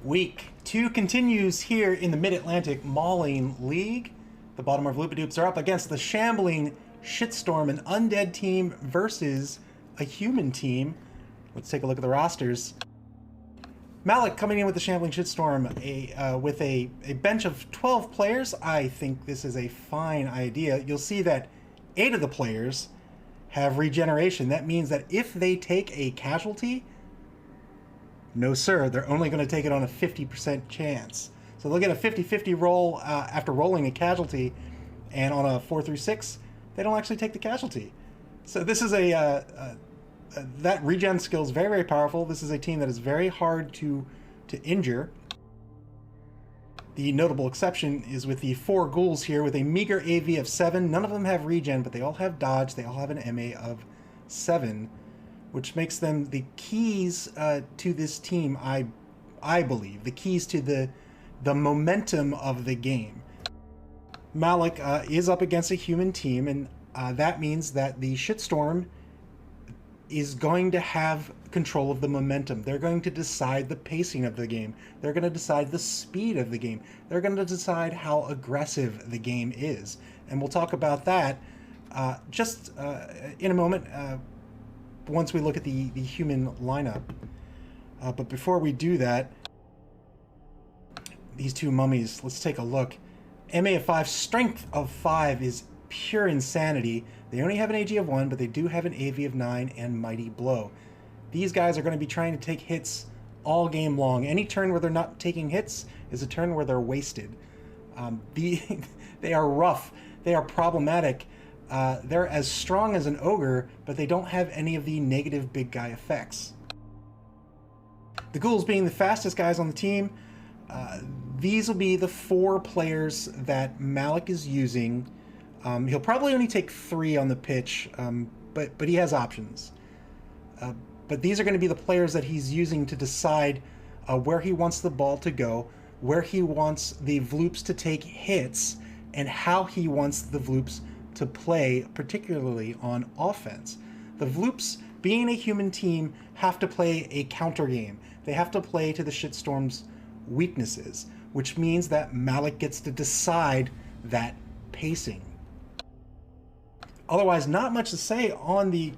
Week 2 continues here in the Mid-Atlantic Mauling League. The Baltimore Vloopidoops are up against the Shambling Shitstorm, an undead team versus a human team. Let's take a look at the rosters. Malik coming in with the Shambling Shitstorm with a bench of 12 players. I think this is a fine idea. You'll see that 8 of the players have regeneration. That means that if they take a casualty, no sir, they're only going to take it on a 50% chance. So they'll get a 50-50 roll after rolling a casualty, and on a 4 through 6, they don't actually take the casualty. So this is that regen skill is very, very powerful. This is a team that is very hard to injure. The notable exception is with the 4 ghouls here with a meager AV of 7. None of them have regen, but they all have dodge. They all have an MA of 7. Which makes them the keys to this team, I believe. The keys to the momentum of the game. Malik is up against a human team, and that means that the Shitstorm is going to have control of the momentum. They're going to decide the pacing of the game. They're going to decide the speed of the game. They're going to decide how aggressive the game is. And we'll talk about that just in a moment. Once we look at the human lineup. But before we do that, these two mummies, let's take a look. MA of 5, strength of 5 is pure insanity. They only have an AG of 1, but they do have an AV of 9 and Mighty Blow. These guys are going to be trying to take hits all game long. Any turn where they're not taking hits is a turn where they're wasted. They are rough. They are problematic. They're as strong as an ogre, but they don't have any of the negative big guy effects. The ghouls being the fastest guys on the team, these will be the 4 players that Malik is using. He'll probably only take 3 on the pitch, but he has options. But these are going to be the players that he's using to decide where he wants the ball to go, where he wants the Vloops to take hits, and how he wants the Vloops to play, particularly on offense. The Vloops, being a human team, have to play a counter game. They have to play to the Shitstorm's weaknesses, which means that Malik gets to decide that pacing. Otherwise, not much to say on the...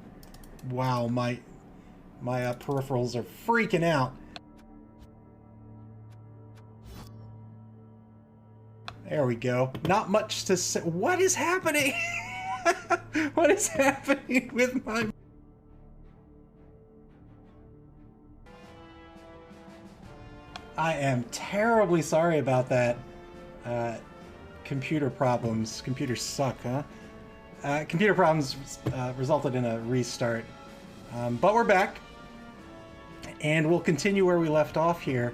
Wow, my peripherals are freaking out. There we go. Not much to say. What is happening? What is happening with my... I am terribly sorry about that. Computer problems. Computers suck, huh? Computer problems resulted in a restart. But we're back. And we'll continue where we left off here.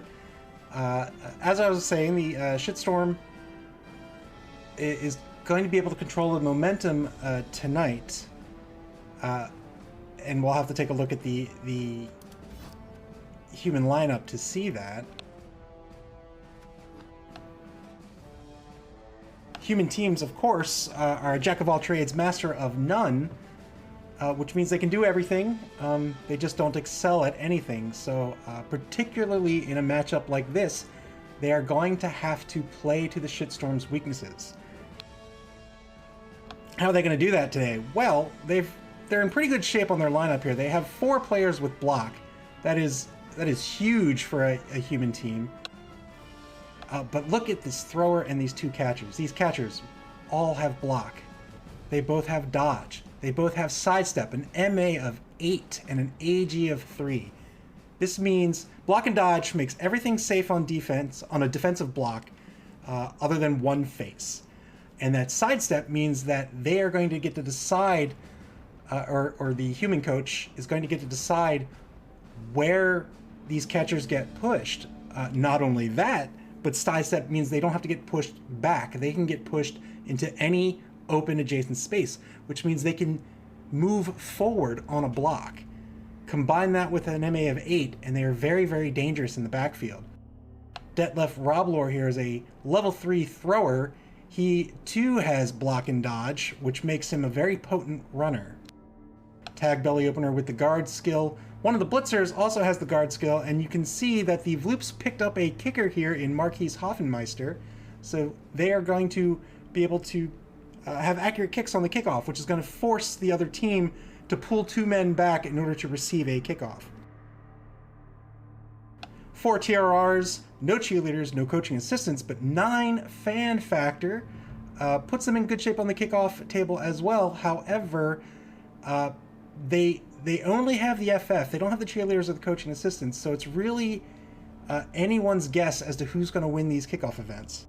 As I was saying, the Shitstorm is going to be able to control the momentum tonight, and we'll have to take a look at the human lineup to see that. Human teams, of course, are a jack of all trades, master of none, which means they can do everything. They just don't excel at anything. So particularly in a matchup like this, they are going to have to play to the Shitstorm's weaknesses. How are they going to do that today? Well, they're in pretty good shape on their lineup here. They have 4 players with block. That is huge for a human team. But look at this thrower and these 2 catchers. These catchers all have block. They both have dodge. They both have sidestep, an MA of 8 and an AG of 3. This means block and dodge makes everything safe on defense, on a defensive block, other than one face. And that sidestep means that they are going to get to decide, or the human coach is going to get to decide where these catchers get pushed. Not only that, but sidestep means they don't have to get pushed back. They can get pushed into any open adjacent space, which means they can move forward on a block. Combine that with an MA of 8, and they are very, very dangerous in the backfield. Detlef Roblor here is a level 3 thrower. He too has block and dodge, which makes him a very potent runner. tag belly opener with the guard skill. One of the blitzers also has the guard skill, and you can see that the Vloops picked up a kicker here in Marquise Hoffenmeister. So they are going to be able to have accurate kicks on the kickoff, which is going to force the other team to pull 2 men back in order to receive a kickoff. 4 TRRs, no cheerleaders, no coaching assistants, but 9 fan factor. Puts them in good shape on the kickoff table as well. However, they only have the FF. They don't have the cheerleaders or the coaching assistants, so it's really anyone's guess as to who's going to win these kickoff events.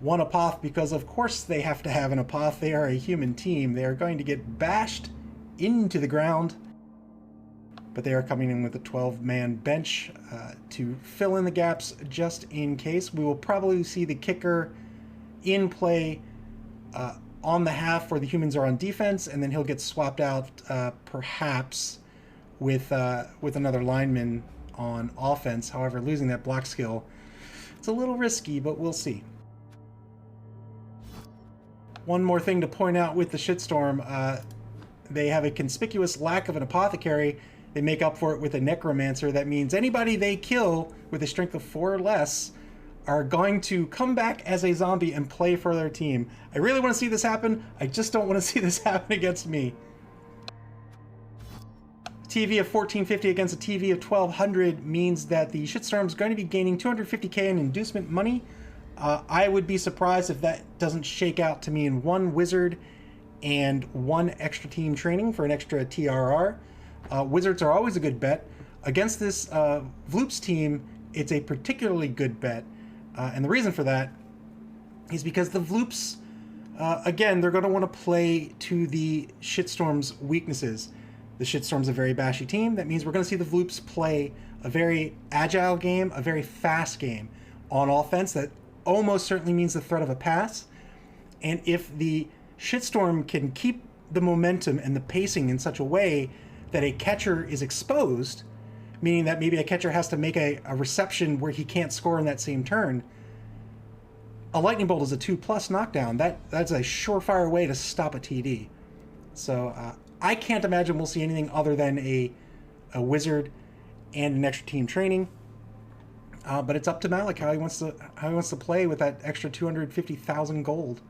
1 apoth, because of course they have to have an apoth. They are a human team. They are going to get bashed into the ground, but they are coming in with a 12-man bench to fill in the gaps just in case. We will probably see the kicker in play on the half where the humans are on defense, and then he'll get swapped out perhaps with another lineman on offense. However, losing that block skill, it's a little risky, but we'll see. One more thing to point out with the Shitstorm, they have a conspicuous lack of an apothecary. They make up for it with a necromancer. That means anybody they kill with a strength of 4 or less are going to come back as a zombie and play for their team. I really want to see this happen. I just don't want to see this happen against me. TV of 1450 against a TV of 1200 means that the Shitstorm is going to be gaining 250k in inducement money. I would be surprised if that doesn't shake out to mean 1 wizard and 1 extra team training for an extra TRR. Wizards are always a good bet. Against this Vloops team, it's a particularly good bet. And the reason for that is because the Vloops, again, they're going to want to play to the Shitstorm's weaknesses. The Shitstorm's a very bashy team. That means we're going to see the Vloops play a very agile game, a very fast game on offense. That almost certainly means the threat of a pass. And if the Shitstorm can keep the momentum and the pacing in such a way that a catcher is exposed, meaning that maybe a catcher has to make a reception where he can't score in that same turn, a lightning bolt is a 2+ knockdown. That's a surefire way to stop a TD. So I can't imagine we'll see anything other than a wizard and an extra team training. But it's up to Malik how he wants to play with that extra 250,000 gold.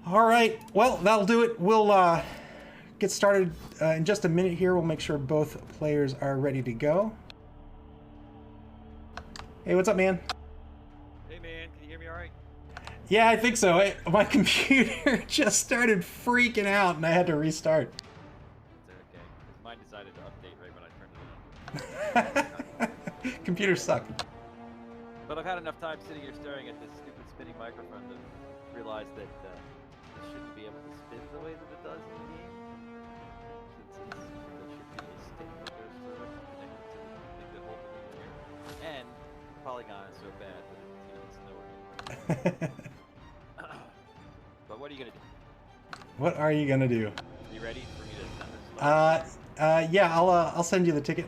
All right, well, that'll do it. We'll get started in just a minute here. We'll make sure both players are ready to go. Hey, what's up, man? Hey, man, can you hear me all right? Yeah, I think so. My computer just started freaking out, and I had to restart. It's okay, because mine decided to update right when I turned it on. Computers suck. But I've had enough time sitting here staring at this stupid spinning microphone to realize that it shouldn't be able to spin the way that it does in the game. Since there should be a stick that goes through it connected to the thing that holds it in here. And Polygon is so bad that it needs nowhere. But what are you going to do? What are you going to do? Are you ready for me to send this? Yeah, I'll send you the ticket.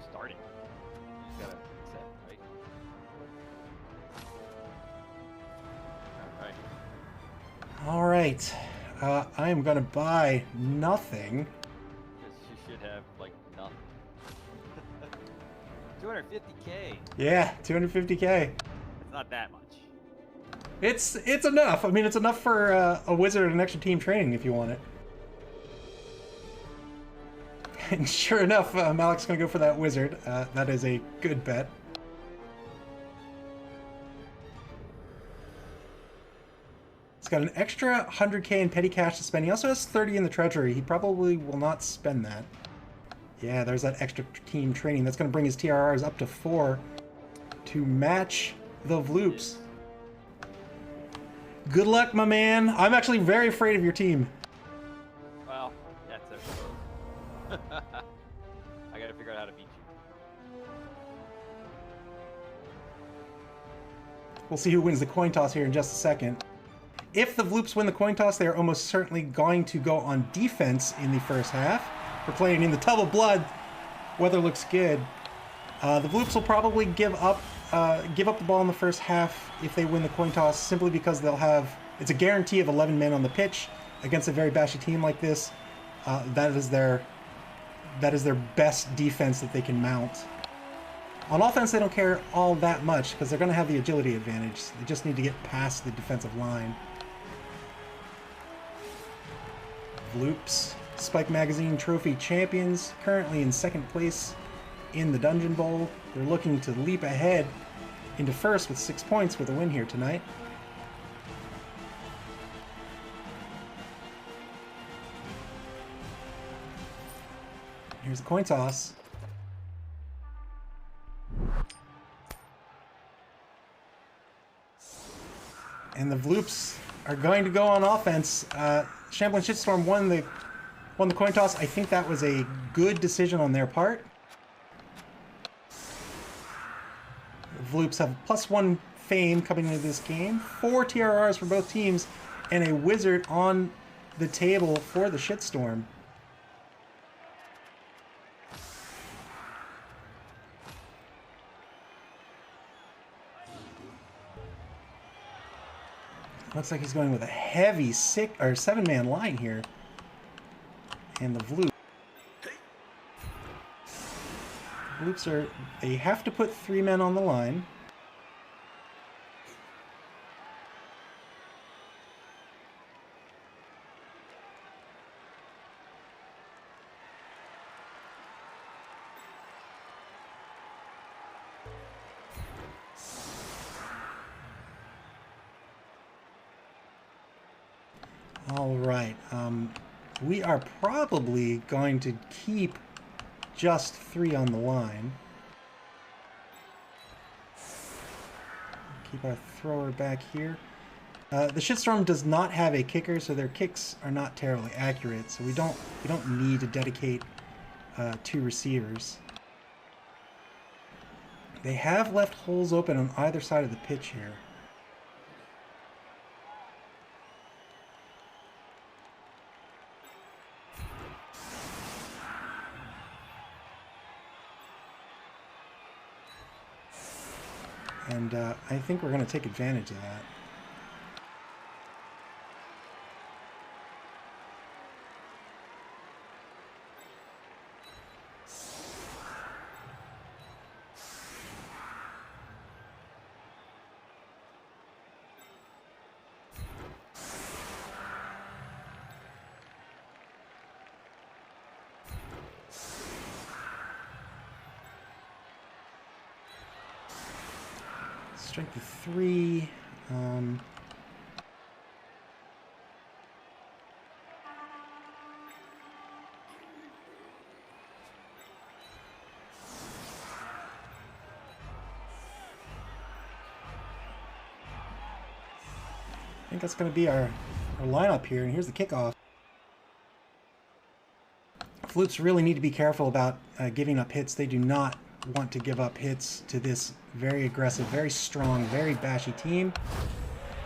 Starting. You just gotta set, right? All right. I am going to buy nothing. You should have, like, nothing. 250k. Yeah, 250k. It's not that much. It's enough. I mean, it's enough for a wizard and an extra team training if you want it. And sure enough, Malik's going to go for that wizard. That is a good bet. He's got an extra 100k in petty cash to spend. He also has 30 in the treasury. He probably will not spend that. Yeah, there's that extra team training. That's going to bring his TRRs up to 4 to match the Vloops. Good luck, my man. I'm actually very afraid of your team. Well, that's okay. I gotta figure out how to beat you. We'll see who wins the coin toss here in just a second. If the Vloops win the coin toss, they are almost certainly going to go on defense in the first half. We're playing in the tub of blood. Weather looks good. The Vloops will probably give up the ball in the first half if they win the coin toss, simply because they'll have, it's a guarantee of 11 men on the pitch. against a very bashy team like this, that is their best defense that they can mount. On offense, they don't care all that much because they're going to have the agility advantage. They just need to get past the defensive line. Vloopidoops, Spike Magazine Trophy champions, currently in second place in the Dungeonbowl. They're looking to leap ahead into first with 6 points with a win here tonight. Here's the coin toss. And the Vloopidoops are going to go on offense. Shambling Shitstorm won the coin toss. I think that was a good decision on their part. Vloopidoops have +1 fame coming into this game. 4 TRRs for both teams, and a wizard on the table for the Shitstorm. Looks like he's going with a heavy 7-man line here. And the Vloopidoops they have to put 3 men on the line. All right, we are probably going to keep just 3 on the line. Keep our thrower back here. The Shitstorm does not have a kicker, so their kicks are not terribly accurate. So we don't need to dedicate 2 receivers. They have left holes open on either side of the pitch here. And I think we're going to take advantage of that. Strength of 3. I think that's going to be our lineup here, and here's the kickoff. Vloopidoops really need to be careful about giving up hits. They do not want to give up hits to this very aggressive, very strong, very bashy team.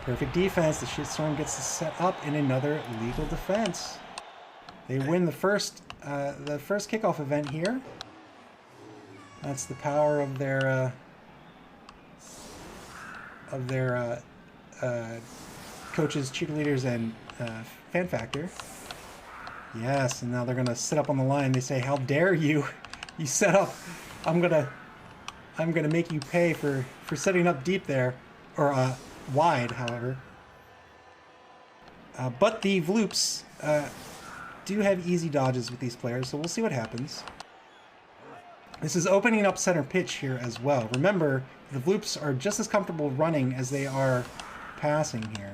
Perfect defense. The Shitstorm gets to set up in another legal defense. They win the first kickoff event here. That's the power of their coaches, cheerleaders, and fan factor. Yes, and now they're gonna sit up on the line. They say, "How dare you? You set up. I'm gonna make you pay for setting up deep there, or wide, however." But the Vloopidoops do have easy dodges with these players, so we'll see what happens. This is opening up center pitch here as well. Remember, the Vloopidoops are just as comfortable running as they are passing here.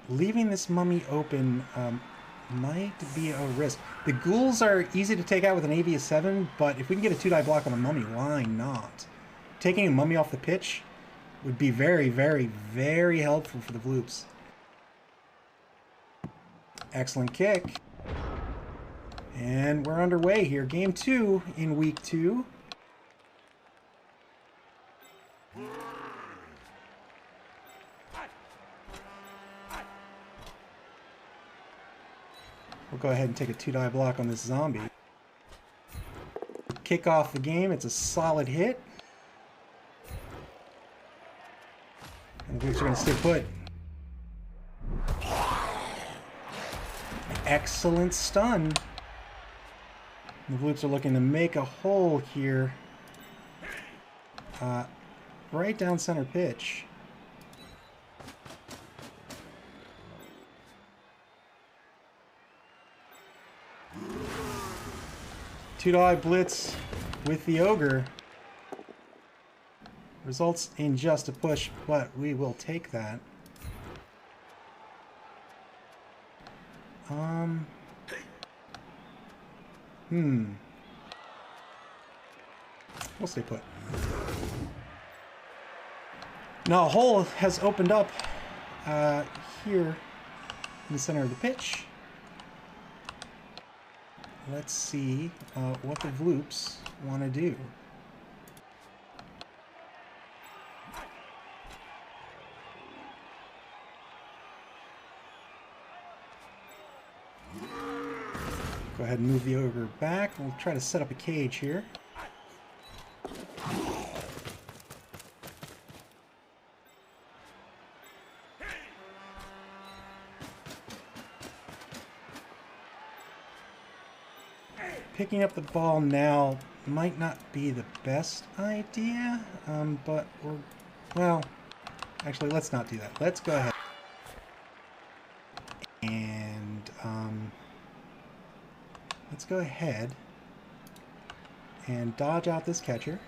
Leaving this mummy open might be a risk. The ghouls are easy to take out with an AV7, but if we can get a 2-die block on a mummy, why not? Taking a mummy off the pitch would be very, very, very helpful for the Vloopidoops. Excellent kick. And we're underway here. Game 2 in week 2. We'll go ahead and take a 2-die block on this zombie. Kick off the game. It's a solid hit. And the Vloopidoops are going to stay put. excellent stun. The Vloops are looking to make a hole here. Right down center pitch. Two-die blitz with the ogre. Results in just a push, but we will take that. We'll stay put. Now a hole has opened up here in the center of the pitch. Let's see what the Vloops want to do. Go ahead and move the ogre back. We'll try to set up a cage here. Picking up the ball now might not be the best idea, but we're, well, actually, let's not do that. Let's go ahead and let's go ahead and dodge out this catcher.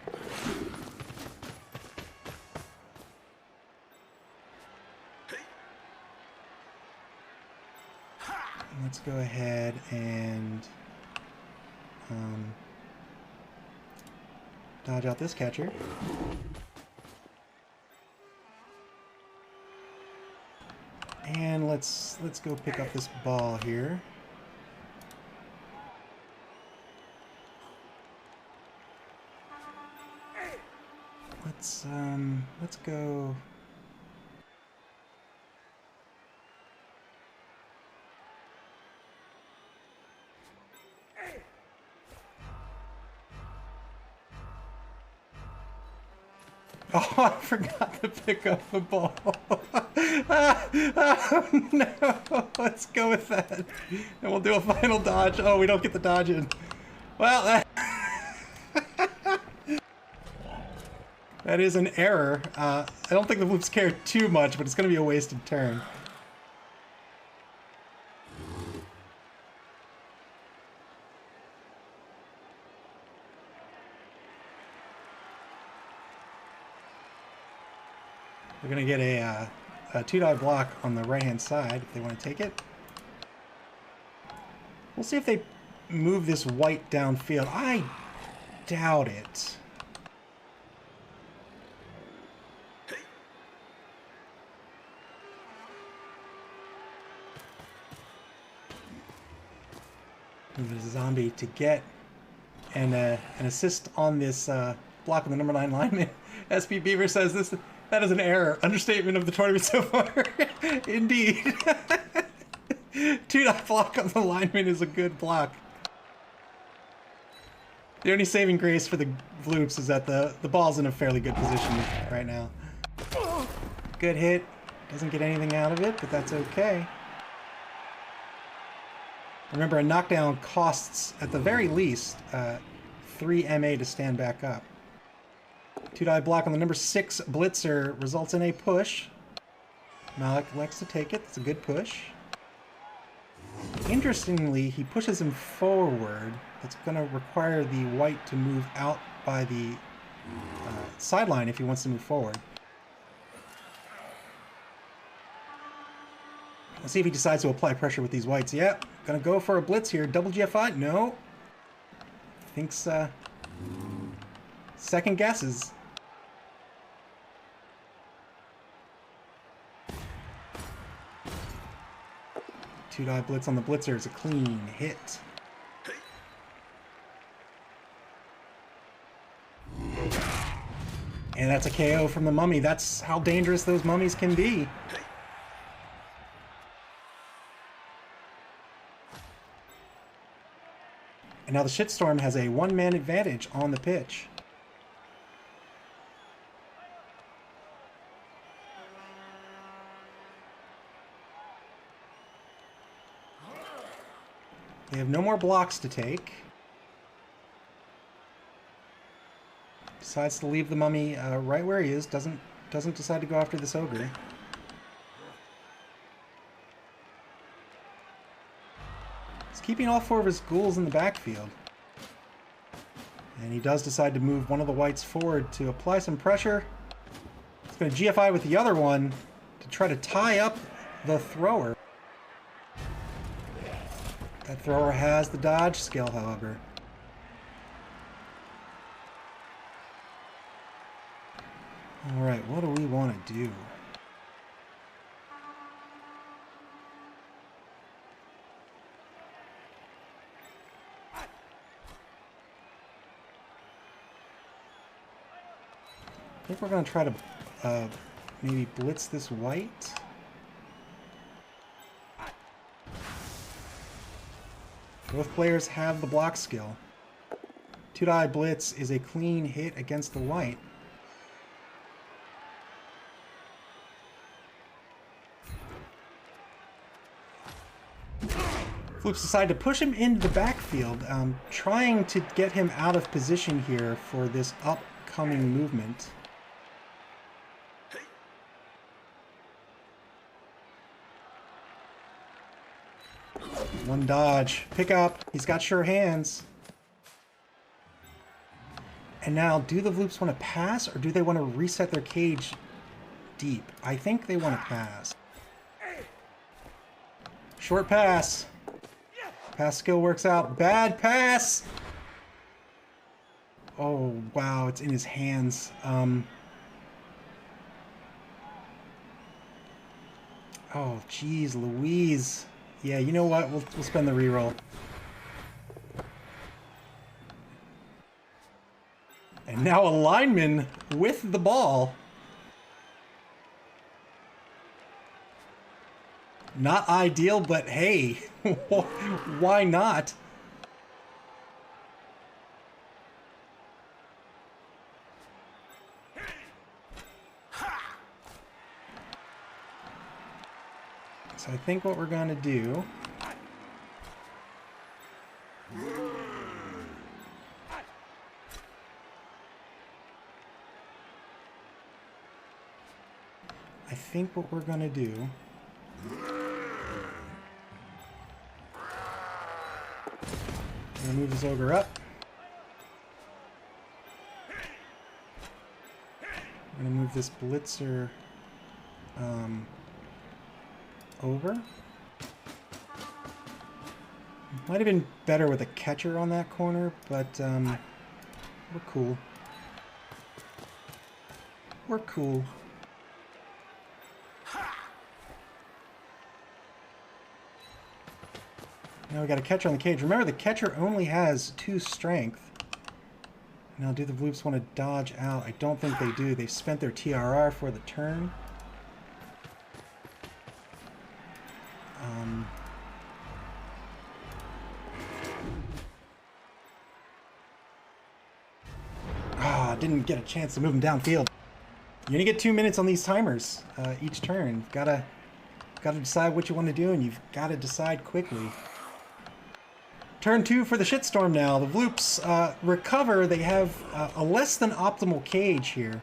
Let's go ahead and dodge out this catcher. And let's go pick up this ball here. Let's go. Oh, I forgot to pick up the ball. Oh, no, let's go with that. And we'll do a final dodge. Oh, we don't get the dodge in. Well, that is an error. I don't think the Vloops care too much, but it's going to be a wasted turn. We're going to get a two-die block on the right-hand side if they want to take it. We'll see if they move this white downfield. I doubt it. Move the zombie to get an assist on this block on the number 9 lineman. SP Beaver says this. That is an error. Understatement of the tournament so far. Indeed. Two-die block on the lineman is a good block. The only saving grace for the Vloops is that the ball's in a fairly good position right now. Good hit. Doesn't get anything out of it, but that's okay. Remember, a knockdown costs, at the very least, 3 MA to stand back up. Two-die block on the number 6 blitzer results in a push. Malik elects to take it. It's a good push. Interestingly, he pushes him forward. That's going to require the white to move out by the sideline if he wants to move forward. Let's see if he decides to apply pressure with these whites. Yep, gonna go for a blitz here. Double GFI? No. Thinks, second guesses. Two-die blitz on the blitzer is a clean hit. And that's a KO from the mummy. That's how dangerous those mummies can be. And now the Shitstorm has a one-man advantage on the pitch. They have no more blocks to take. Decides to leave the mummy right where he is. Doesn't decide to go after this ogre. He's keeping all 4 of his ghouls in the backfield. And he does decide to move one of the whites forward to apply some pressure. He's going to GFI with the other one to try to tie up the thrower. That thrower has the dodge skill, however. Alright, what do we want to do? I think we're going to try to maybe blitz this white. Both players have the block skill. 2-die blitz is a clean hit against the white. Floops decide to push him into the backfield, trying to get him out of position here for this upcoming movement. One dodge. Pick up. He's got sure hands. And now, do the Vloops want to pass, or do they want to reset their cage deep? I think they want to pass. Short pass. Pass skill works out. Bad pass! Oh, wow. It's in his hands. Oh, geez, Louise. Yeah, you know what? We'll spend the reroll. And now a lineman with the ball. Not ideal, but hey, why not? So I think what we're going to do... I'm going to move this ogre up. I'm going to move this blitzer over. Might have been better with a catcher on that corner, but we're cool. We're cool. Now we got a catcher on the cage. Remember, the catcher only has 2 strength. Now, do the Vloops want to dodge out? I don't think they do. They've spent their TRR for the turn. Didn't get a chance to move him downfield. You only get 2 minutes on these timers each turn. Gotta decide what you want to do, and you've got to decide quickly. Turn 2 for the Shitstorm now. The Vloops recover. They have a less than optimal cage here.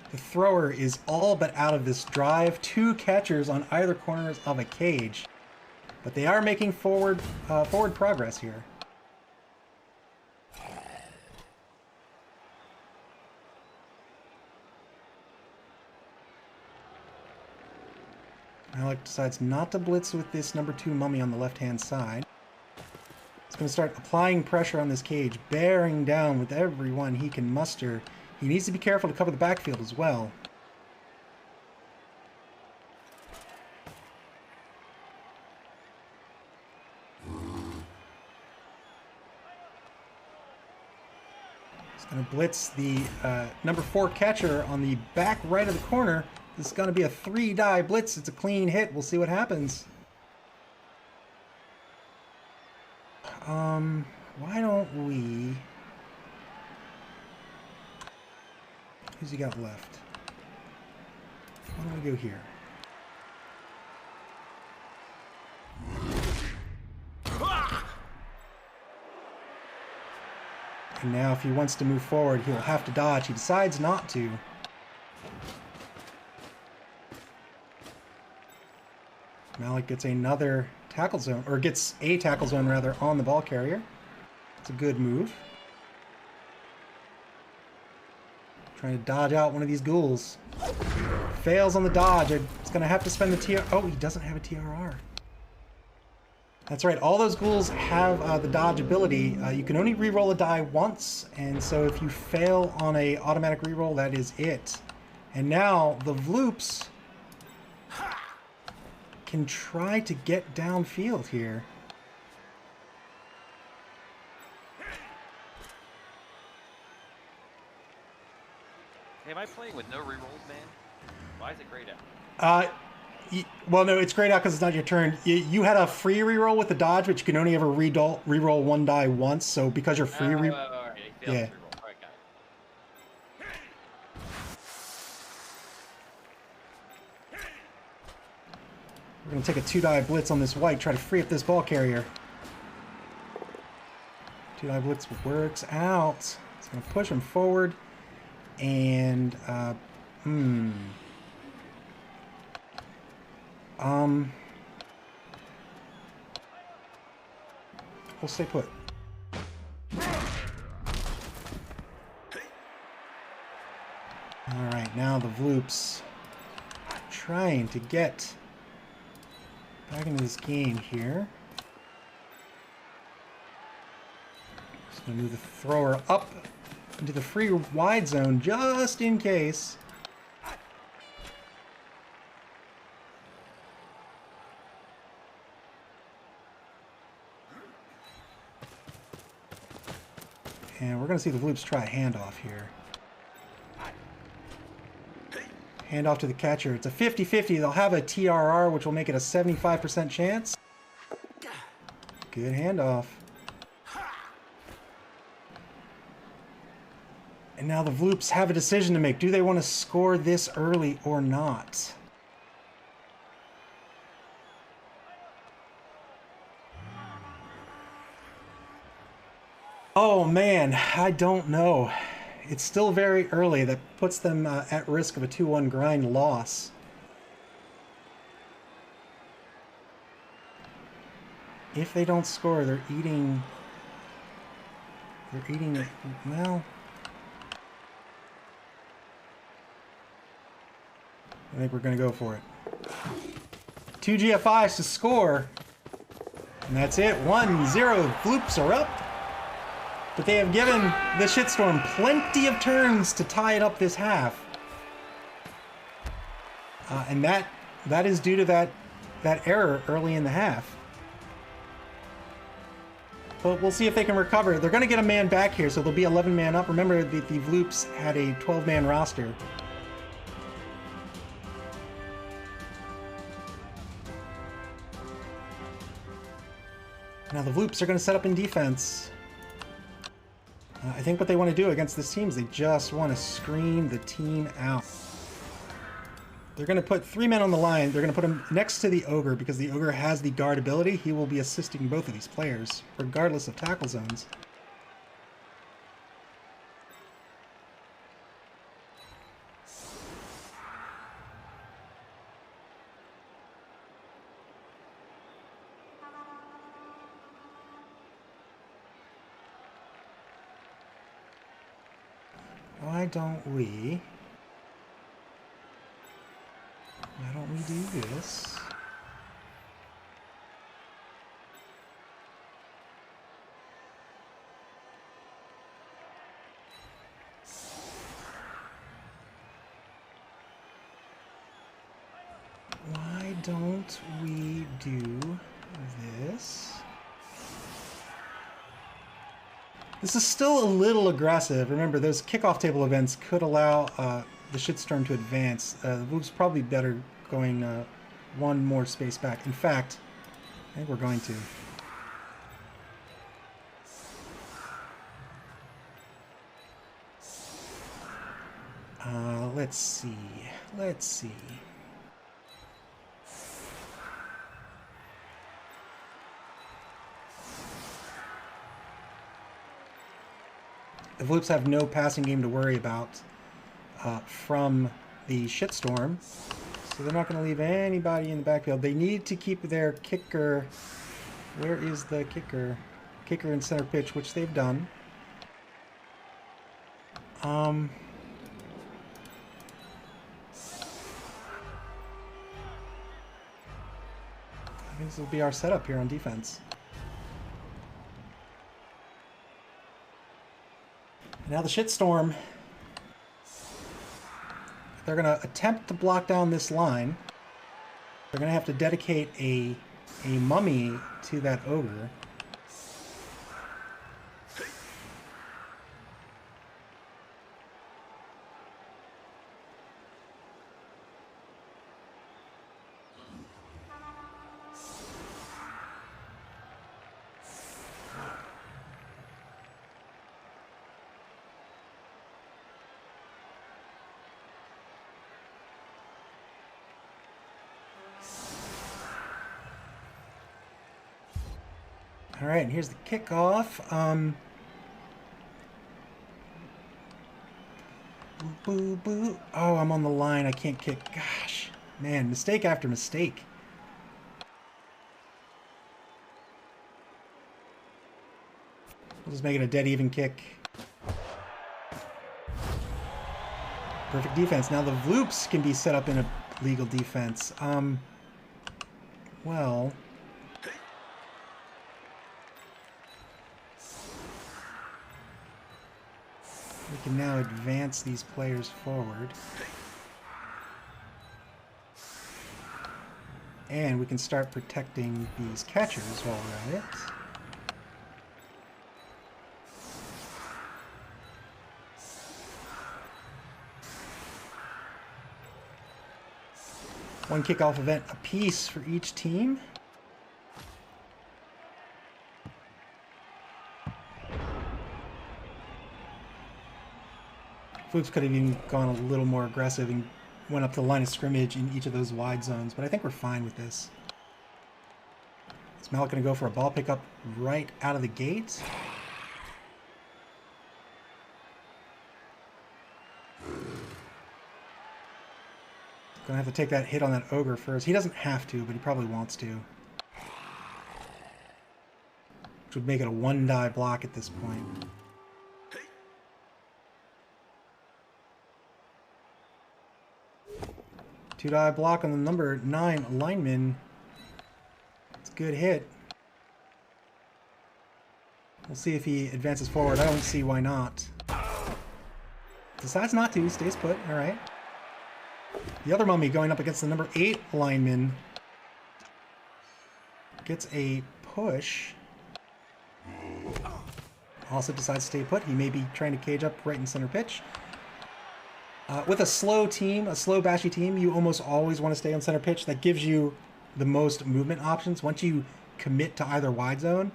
The thrower is all but out of this drive. 2 catchers on either corners of a cage. But they are making forward progress here. Alec decides not to blitz with this number 2 mummy on the left-hand side. He's going to start applying pressure on this cage, bearing down with everyone he can muster. He needs to be careful to cover the backfield as well. He's going to blitz the number 4 catcher on the back right of the corner. This is going to be a 3-die blitz. It's a clean hit. We'll see what happens. Why don't we... Who's he got left? Why don't we go here? And now if he wants to move forward, he'll have to dodge. He decides not to. Malik gets another tackle zone, or gets a tackle zone rather, on the ball carrier. It's a good move. Trying to dodge out one of these ghouls. Fails on the dodge. It's going to have to spend the TR... Oh, he doesn't have a TRR. That's right. All those ghouls have the dodge ability. You can only reroll a die once, and so if you fail on a automatic reroll, that is it. And now the Vloops can try to get downfield here. Hey, am I playing with no rerolls, man? Why is it grayed out? Well, no, it's grayed out because it's not your turn. You had a free reroll with the dodge, but you can only ever reroll one die once. So because you're free, right, yeah. All right, got it. We're gonna take a 2-die blitz on this white. Try to free up this ball carrier. 2-die blitz works out. It's gonna push him forward, and we'll stay put. Alright, now the Vloops trying to get back into this game here. Just gonna move the thrower up into the free wide zone just in case. And we're going to see the Vloops try a handoff here. Handoff to the catcher. It's a 50-50. They'll have a TRR, which will make it a 75% chance. Good handoff. And now the Vloops have a decision to make. Do they want to score this early or not? Oh man, I don't know. It's still very early. That puts them at risk of a 2-1 grind loss. If they don't score, they're eating... Well... I think we're going to go for it. 2 GFIs to score. And that's it. 1-0. Vloops are up. But they have given the Shitstorm plenty of turns to tie it up this half. And that is due to that error early in the half. But we'll see if they can recover. They're going to get a man back here, so they'll be 11 man up. Remember, the Vloops had a 12-man roster. Now the Vloops are going to set up in defense. I think what they want to do against this team is they just want to screen the team out. They're going to put 3 men on the line. They're going to put them next to the Ogre because the Ogre has the guard ability. He will be assisting both of these players, regardless of tackle zones. Why don't we do this? Why don't we do this? This is still a little aggressive. Remember, those kickoff table events could allow the Shitstorm to advance. The Vloop's probably better going one more space back. In fact, I think we're going to. Let's see. Let's see. The Vloops have no passing game to worry about from the Shitstorm, so they're not going to leave anybody in the backfield. They need to keep their kicker. Where is the kicker? Kicker in center pitch, which they've done. I think this will be our setup here on defense. Now the Shitstorm, they're going to attempt to block down this line. They're going to have to dedicate a mummy to that ogre. All right, and here's the kickoff. Boo, boo. Oh, I'm on the line. I can't kick. Gosh, man, mistake after mistake. We'll just make it a dead even kick. Perfect defense. Now the Vloops can be set up in a legal defense. Well... we can now advance these players forward. And we can start protecting these catchers while we're at it. One kickoff event apiece for each team. Vloops could have even gone a little more aggressive and went up to the line of scrimmage in each of those wide zones, but I think we're fine with this. Is Malik going to go for a ball pickup right out of the gate? Going to have to take that hit on that ogre first. He doesn't have to, but he probably wants to. Which would make it a one-die block at this point. Two-die block on the number 9 lineman. It's a good hit. We'll see if he advances forward. I don't see why not. Decides not to. Stays put. All right. The other mummy going up against the number 8 lineman. Gets a push. Also decides to stay put. He may be trying to cage up right in center pitch. With a slow team, a slow bashy team, you almost always want to stay on center pitch. That gives you the most movement options. Once you commit to either wide zone,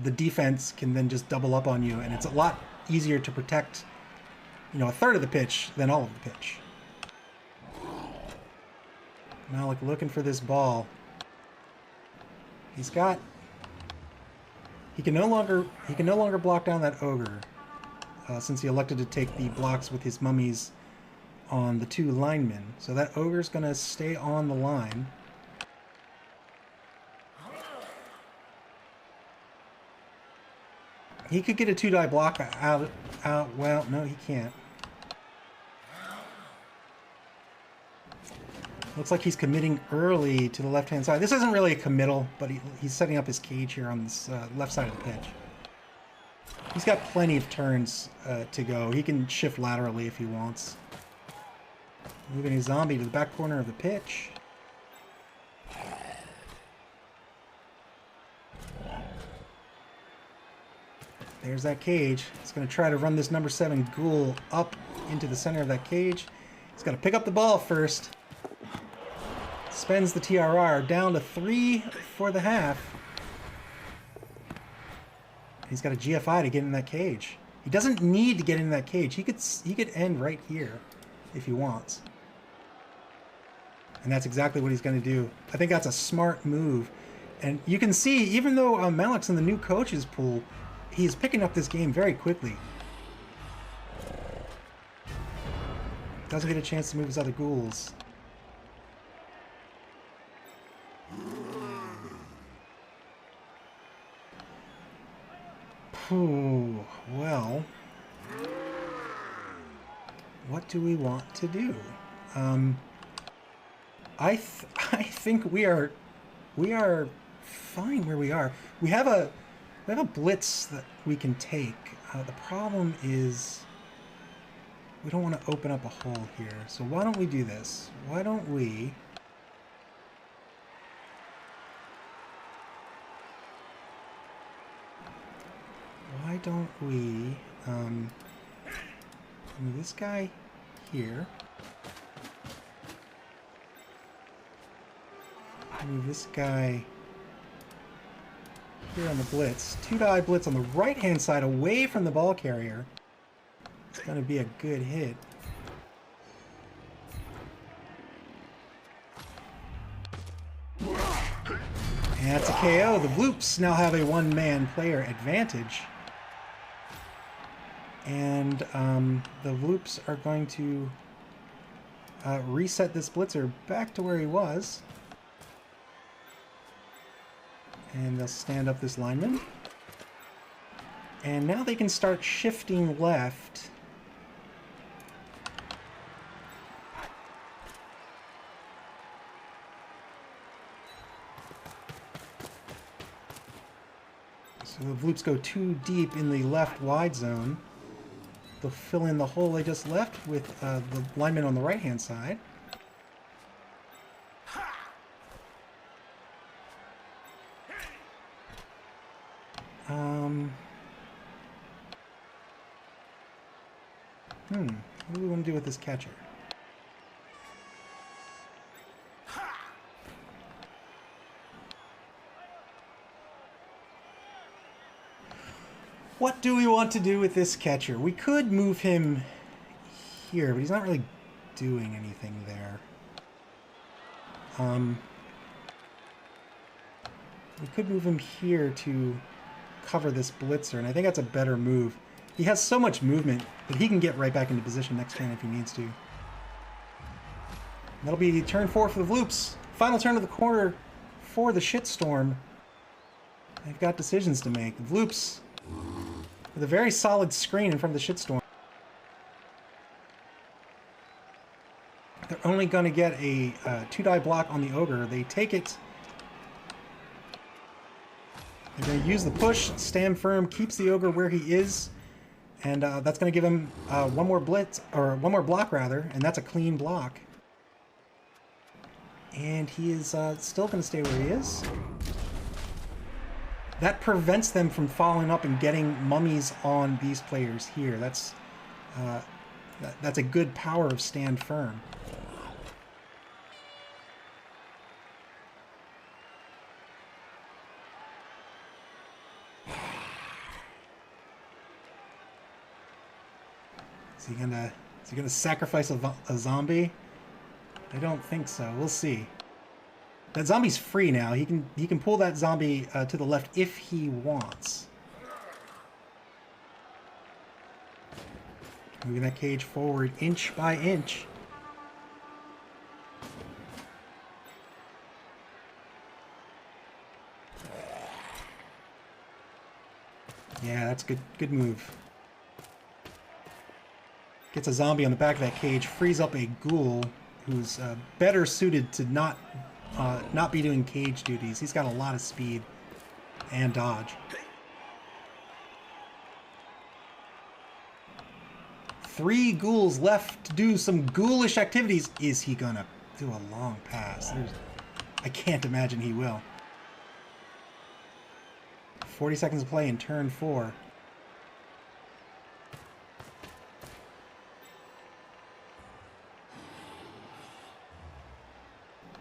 the defense can then just double up on you, and it's a lot easier to protect, a third of the pitch than all of the pitch. Malik looking for this ball. He can no longer block down that ogre. Since he elected to take the blocks with his mummies on the 2 linemen. So that ogre's going to stay on the line. He could get a 2-die block out. Well, no, he can't. Looks like he's committing early to the left-hand side. This isn't really a committal, but he's setting up his cage here on this left side of the pitch. He's got plenty of turns to go. He can shift laterally if he wants. Moving his zombie to the back corner of the pitch. There's that cage. He's going to try to run this number 7 ghoul up into the center of that cage. He's got to pick up the ball first. Spends the TRR down to 3 for the half. He's got a GFI to get in that cage. He doesn't need to get into that cage. He could end right here if he wants. And that's exactly what he's going to do. I think that's a smart move. And you can see, even though Malik's in the new coaches pool, he's picking up this game very quickly. Doesn't get a chance to move his other ghouls. Ooh, well, what do we want to do? I think we are fine where we are. We have a blitz that we can take. The problem is we don't want to open up a hole here. So why don't we do this? Why don't we move this guy here. Move this guy here on the blitz. 2-die blitz on the right-hand side away from the ball carrier. It's going to be a good hit. And that's a KO. The Vloops now have a one-man player advantage. And the Vloops are going to reset this blitzer back to where he was. And they'll stand up this lineman. And now they can start shifting left. So the Vloops go too deep in the left wide zone. They'll fill in the hole they just left with the lineman on the right-hand side. What do we want to do with this catcher? What do we want to do with this catcher? We could move him here, but he's not really doing anything there. We could move him here to cover this blitzer, and I think that's a better move. He has so much movement that he can get right back into position next turn if he needs to. That'll be turn 4 for the Vloops. Final turn of the quarter for the Shitstorm. They've got decisions to make. The Vloops with a very solid screen in front of the Shitstorm. They're only going to get a 2-die block on the Ogre. They take it. They're going to use the push, stand firm, keeps the Ogre where he is, and that's going to give him one more blitz, or one more block rather, and that's a clean block. And he is still going to stay where he is. That prevents them from following up and getting mummies on these players here. That's a good power of stand firm. Is he gonna sacrifice a zombie? I don't think so. We'll see. That zombie's free now. He can pull that zombie to the left if he wants. Moving that cage forward inch by inch. Yeah, that's good move. Gets a zombie on the back of that cage, frees up a ghoul who's better suited to not be doing cage duties. He's got a lot of speed and dodge. 3 ghouls left to do some ghoulish activities. Is he gonna do a long pass? I can't imagine he will. 40 seconds to play in turn 4.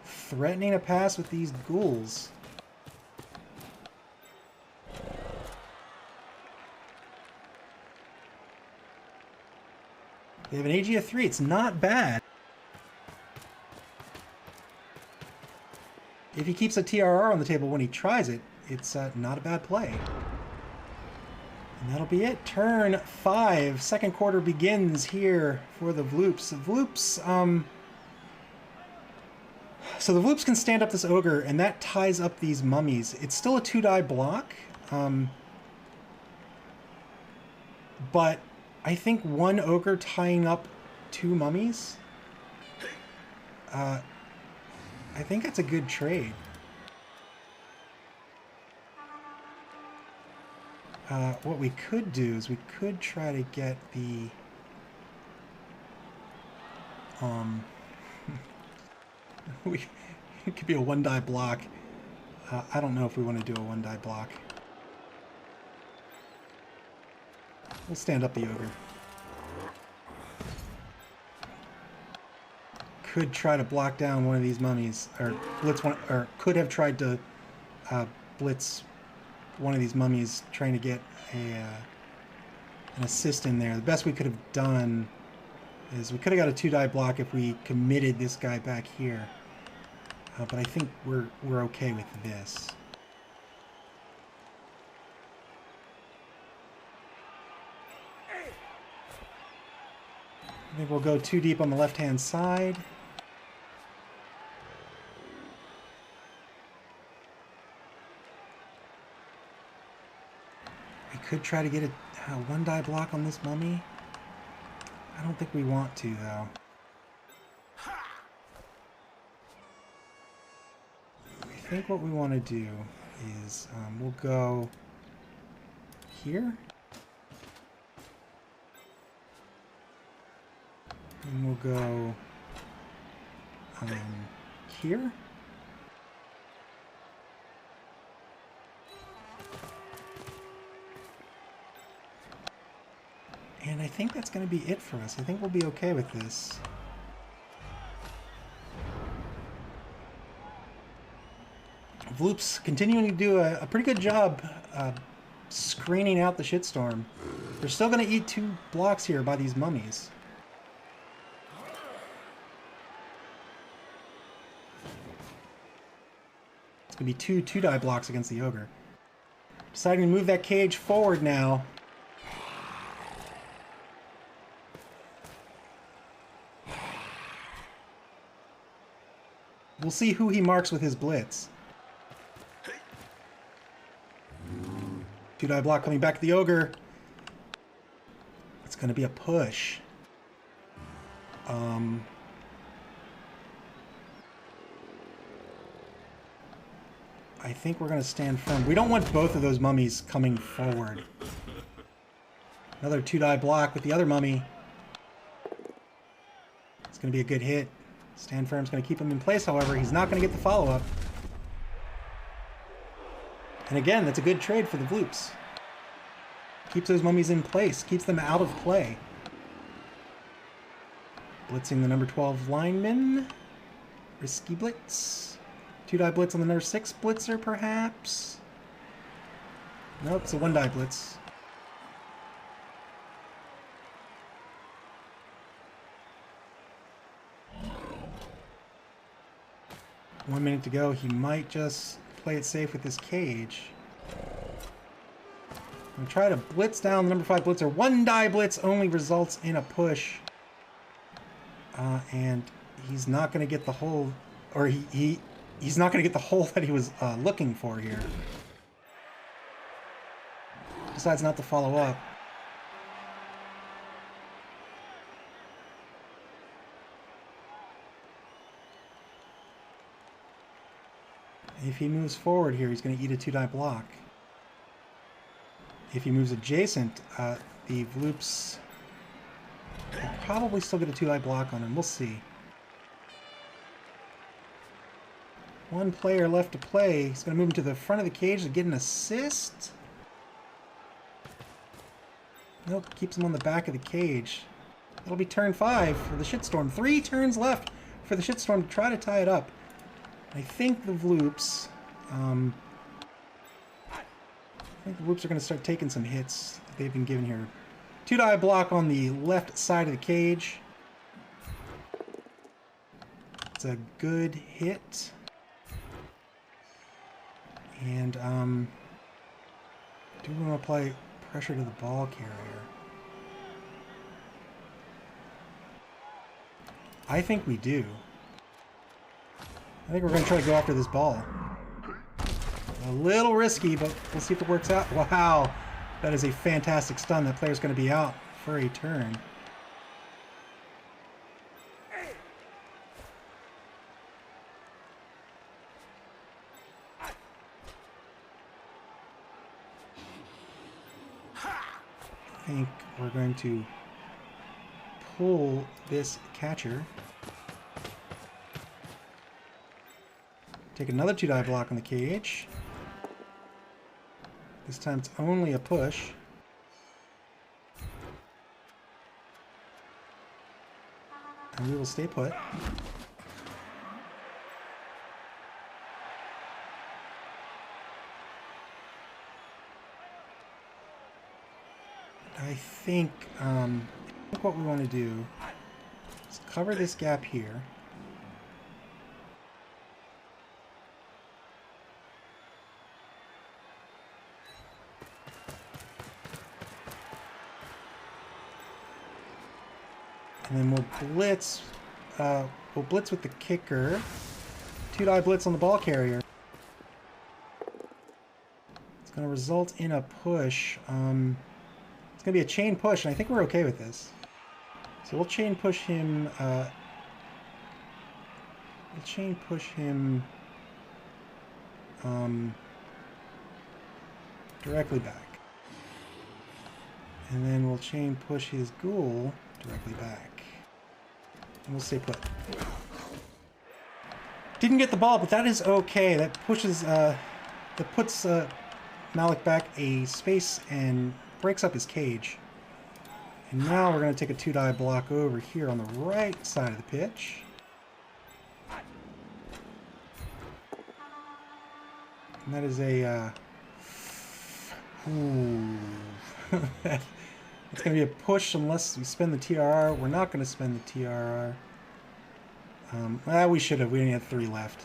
Threatening a pass with these ghouls. They have an AG of 3. It's not bad. If he keeps a TRR on the table when he tries it, it's not a bad play. And that'll be it. Turn 5. Second quarter begins here for the Vloops. The Vloops, so the Vloops can stand up this Ogre, and that ties up these mummies. It's still a 2-die block. But I think one Ogre tying up 2 mummies, I think that's a good trade. What we could do is we could try to get the... it could be a 1-die block. I don't know if we want to do a 1-die block. We'll stand up the Ogre. Could try to block down one of these mummies, or blitz one, or could have tried to blitz one of these mummies, trying to get an assist in there. The best we could have done is we could have got a 2-die block if we committed this guy back here. But I think we're okay with this. I think we'll go 2 deep on the left-hand side. We could try to get a 1-die block on this mummy. I don't think we want to, though. I think what we want to do is we'll go here. And we'll go here. And I think that's going to be it for us. I think we'll be okay with this. Vloops continuing to do a pretty good job screening out the Shitstorm. They're still going to eat 2 blocks here by these mummies. It's going to be 2 2-die blocks against the Ogre. Deciding to move that cage forward now. We'll see who he marks with his blitz. 2-die block coming back to the Ogre. It's going to be a push. I think we're going to stand firm. We don't want both of those mummies coming forward. Another 2-die block with the other mummy. It's going to be a good hit. Stand firm's going to keep him in place, however. He's not going to get the follow-up. And again, that's a good trade for the Vloops. Keeps those mummies in place. Keeps them out of play. Blitzing the number 12 lineman. Risky blitz. 2-die blitz on the number 6 blitzer, perhaps? Nope, it's a 1-die blitz. One minute to go. He might just play it safe with this cage. I'm going to try to blitz down the number 5 blitzer. 1-die blitz only results in a push. And he's not going to get the hole, or he's not going to get the hole that he was looking for here. Decides not to follow up. If he moves forward here, he's going to eat a 2-die block. If he moves adjacent, the Vloops will probably still get a 2-die block on him. We'll see. One player left to play. He's going to move him to the front of the cage to get an assist. Nope, keeps him on the back of the cage. That'll be turn 5 for the Shitstorm. 3 turns left for the Shitstorm to try to tie it up. I think the Vloops, are going to start taking some hits that they've been given here. 2-die block on the left side of the cage. It's a good hit. And, do we want to apply pressure to the ball carrier? I think we do. I think we're going to try to go after this ball. A little risky, but we'll see if it works out. Wow, that is a fantastic stun. That player's going to be out for a turn. I think we're going to pull this catcher. Take another 2-die block on the cage. This time it's only a push. And we will stay put. I think what we want to do is cover this gap here. And then we'll blitz with the kicker. 2-die blitz on the ball carrier. It's going to result in a push. It's going to be a chain push, and I think we're okay with this. So we'll chain push him. Directly back. And then we'll chain push his ghoul directly back. And we'll stay put. Didn't get the ball, but that is okay. That pushes, that puts Malik back a space and breaks up his cage. And now we're going to take a 2-die block over here on the right side of the pitch. And that is a, it's going to be a push unless we spend the TRR. We're not going to spend the TRR. Well, we should have. We only had 3 left.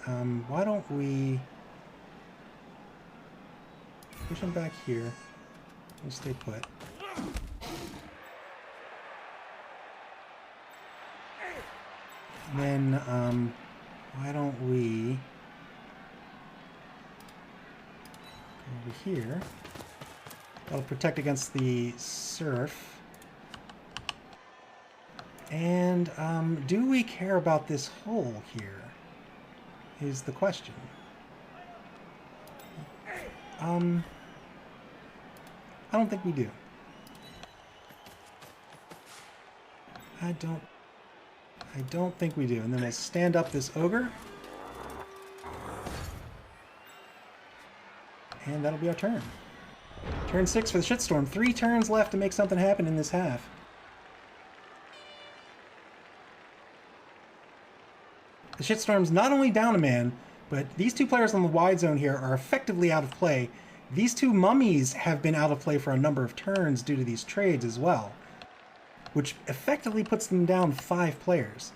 Why don't we push him back here? We'll stay put. And then, why don't we go over here? That'll protect against the surf. And do we care about this hole here? Is the question. I don't think we do. I don't think we do. And then we'll stand up this ogre. And that'll be our turn. Turn 6 for the Shitstorm. 3 turns left to make something happen in this half. The Shitstorm's not only down a man, but these 2 players on the wide zone here are effectively out of play. These 2 mummies have been out of play for a number of turns due to these trades as well, which effectively puts them down 5 players.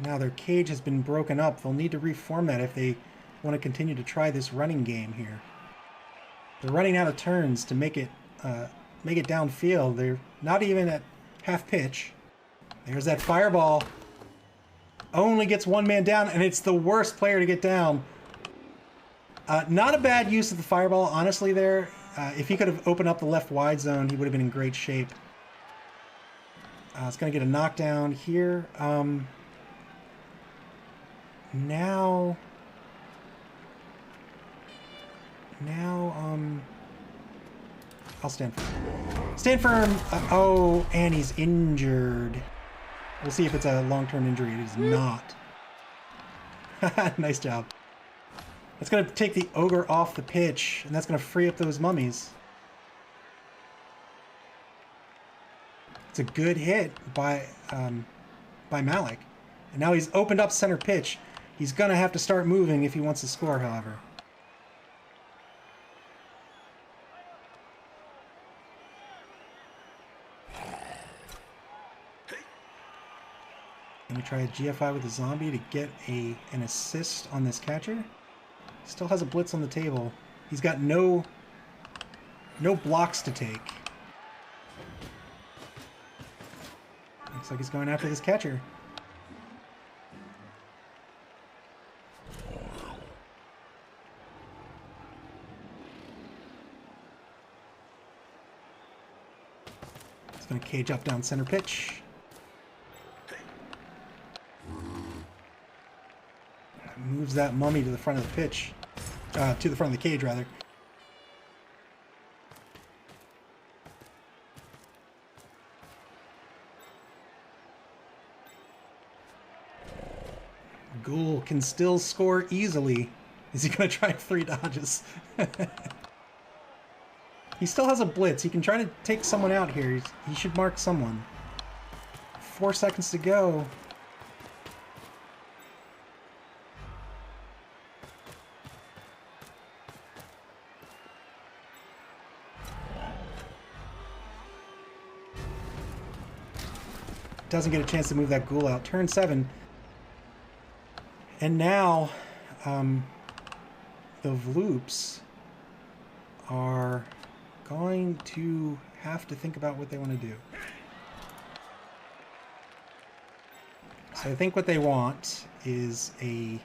Now their cage has been broken up. They'll need to reform that if they want to continue to try this running game here. They're running out of turns to make it downfield. They're not even at half pitch. There's that fireball. Only gets 1 man down, and it's the worst player to get down. Not a bad use of the fireball, honestly, there. If he could have opened up the left wide zone, he would have been in great shape. It's going to get a knockdown here. Now, I'll stand firm. Stand firm. Oh, and he's injured. We'll see if it's a long-term injury. It is not. Nice job. That's going to take the ogre off the pitch, and that's going to free up those mummies. It's a good hit by Malik. And now he's opened up center pitch. He's going to have to start moving if he wants to score, however. Let me try a GFI with a zombie to get an assist on this catcher. Still has a blitz on the table. He's got no blocks to take. Looks like he's going after this catcher. He's going to cage up down center pitch. Moves that mummy to the front of the pitch. To the front of the cage, rather. Ghoul can still score easily. Is he going to try 3 dodges? He still has a blitz. He can try to take someone out here. He should mark someone. 4 seconds to go. Doesn't get a chance to move that ghoul out. Turn 7. And now, the Vloops are going to have to think about what they want to do. So I think what they want is a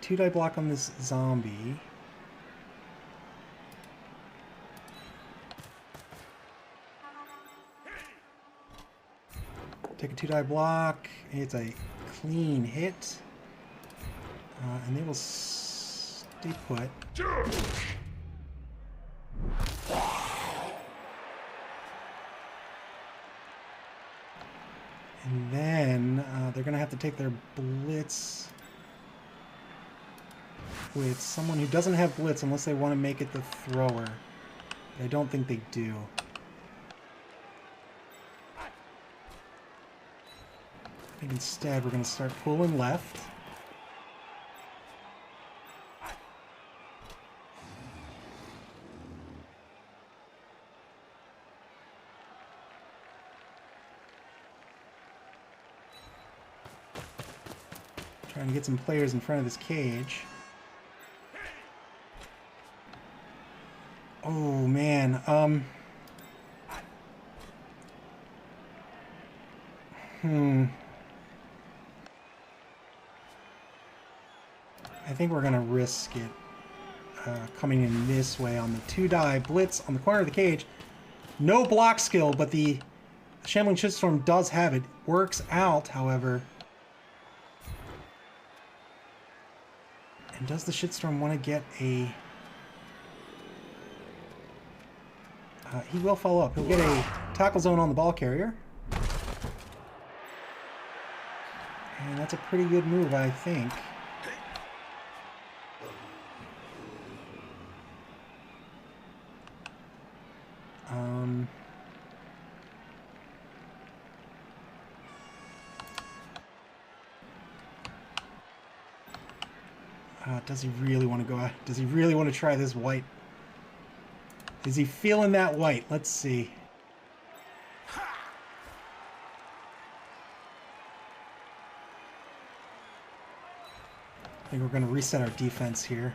2-die block on this zombie. Take a 2-die block. It's a clean hit. And they will stay put. And then they're going to have to take their blitz with someone who doesn't have blitz unless they want to make it the thrower. But I don't think they do. I think instead we're going to start pulling left. Trying to get some players in front of this cage. Oh man, I think we're gonna risk it coming in this way on the 2-die blitz on the corner of the cage. No block skill, but the Shambling Shitstorm does have it. Works out, however. And does the Shitstorm want to get a... he will follow up. He'll get a tackle zone on the ball carrier. And that's a pretty good move, I think. Does he really want to go out? Does he really want to try this white? Is he feeling that white? Let's see. I think we're going to reset our defense here.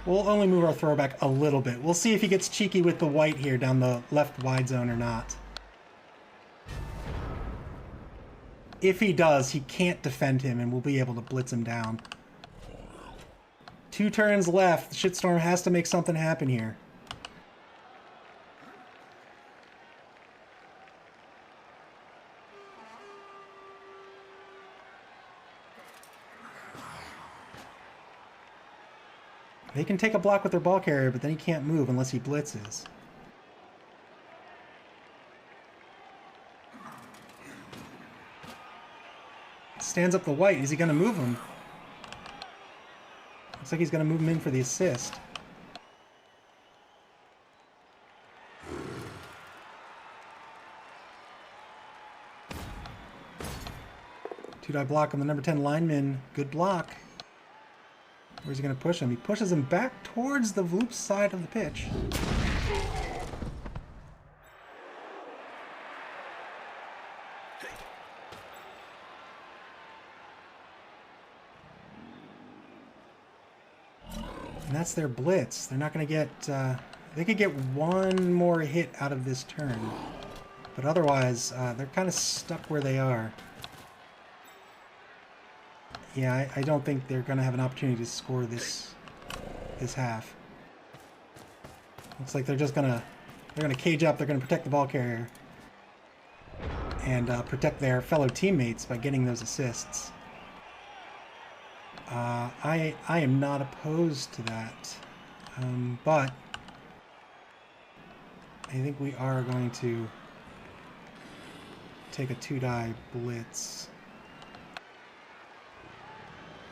We'll only move our throwback a little bit. We'll see if he gets cheeky with the white here down the left wide zone or not. If he does, he can't defend him and we'll be able to blitz him down. 2 turns left. The Shitstorm has to make something happen here. They can take a block with their ball carrier, but then he can't move unless he blitzes. Stands up the white. Is he going to move him? Looks like he's going to move him in for the assist. Two-die block on the number 10 lineman. Good block. Where's he going to push him? He pushes him back towards the Vloop side of the pitch. And that's their blitz. They're not going to get... they could get one more hit out of this turn. But otherwise, they're kind of stuck where they are. Yeah, I don't think they're going to have an opportunity to score this half. Looks like they're just going to... They're going to cage up. They're going to protect the ball carrier. And protect their fellow teammates by getting those assists. I am not opposed to that, but I think we are going to take a two-die blitz.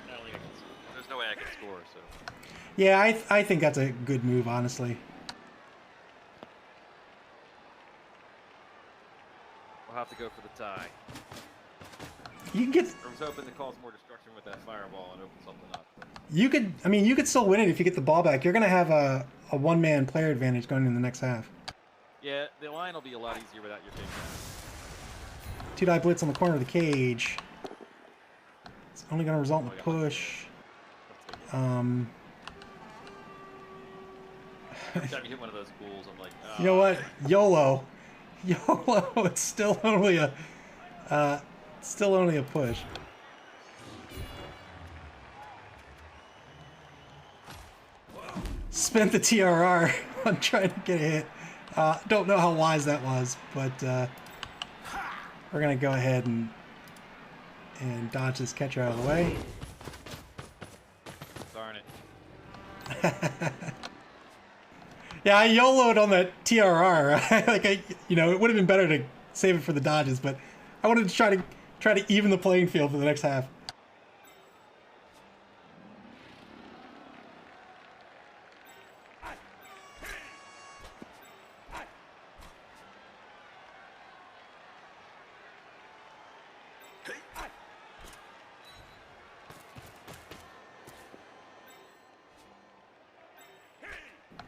I don't think I can, there's no way I can score, so... Yeah, I think that's a good move, honestly. We'll have to go for the tie. You can get... I was hoping to cause more destruction with that fireball and open something up. But... You could... I mean, you could still win it if you get the ball back. You're going to have a one-man player advantage going into the next half. Yeah, the line will be a lot easier without your big guy. Two-die blitz on the corner of the cage. It's only going to result in a push. Every time you hit one of those ghouls, I'm like, oh. You know what? YOLO. YOLO. It's still only a... still only a push. Spent the TRR on trying to get a hit. Don't know how wise that was, but we're going to go ahead and dodge this catcher out of the way. Darn it. Yeah, I YOLO'd on that TRR. Like, you know, it would have been better to save it for the dodges, but I wanted to try to even the playing field for the next half.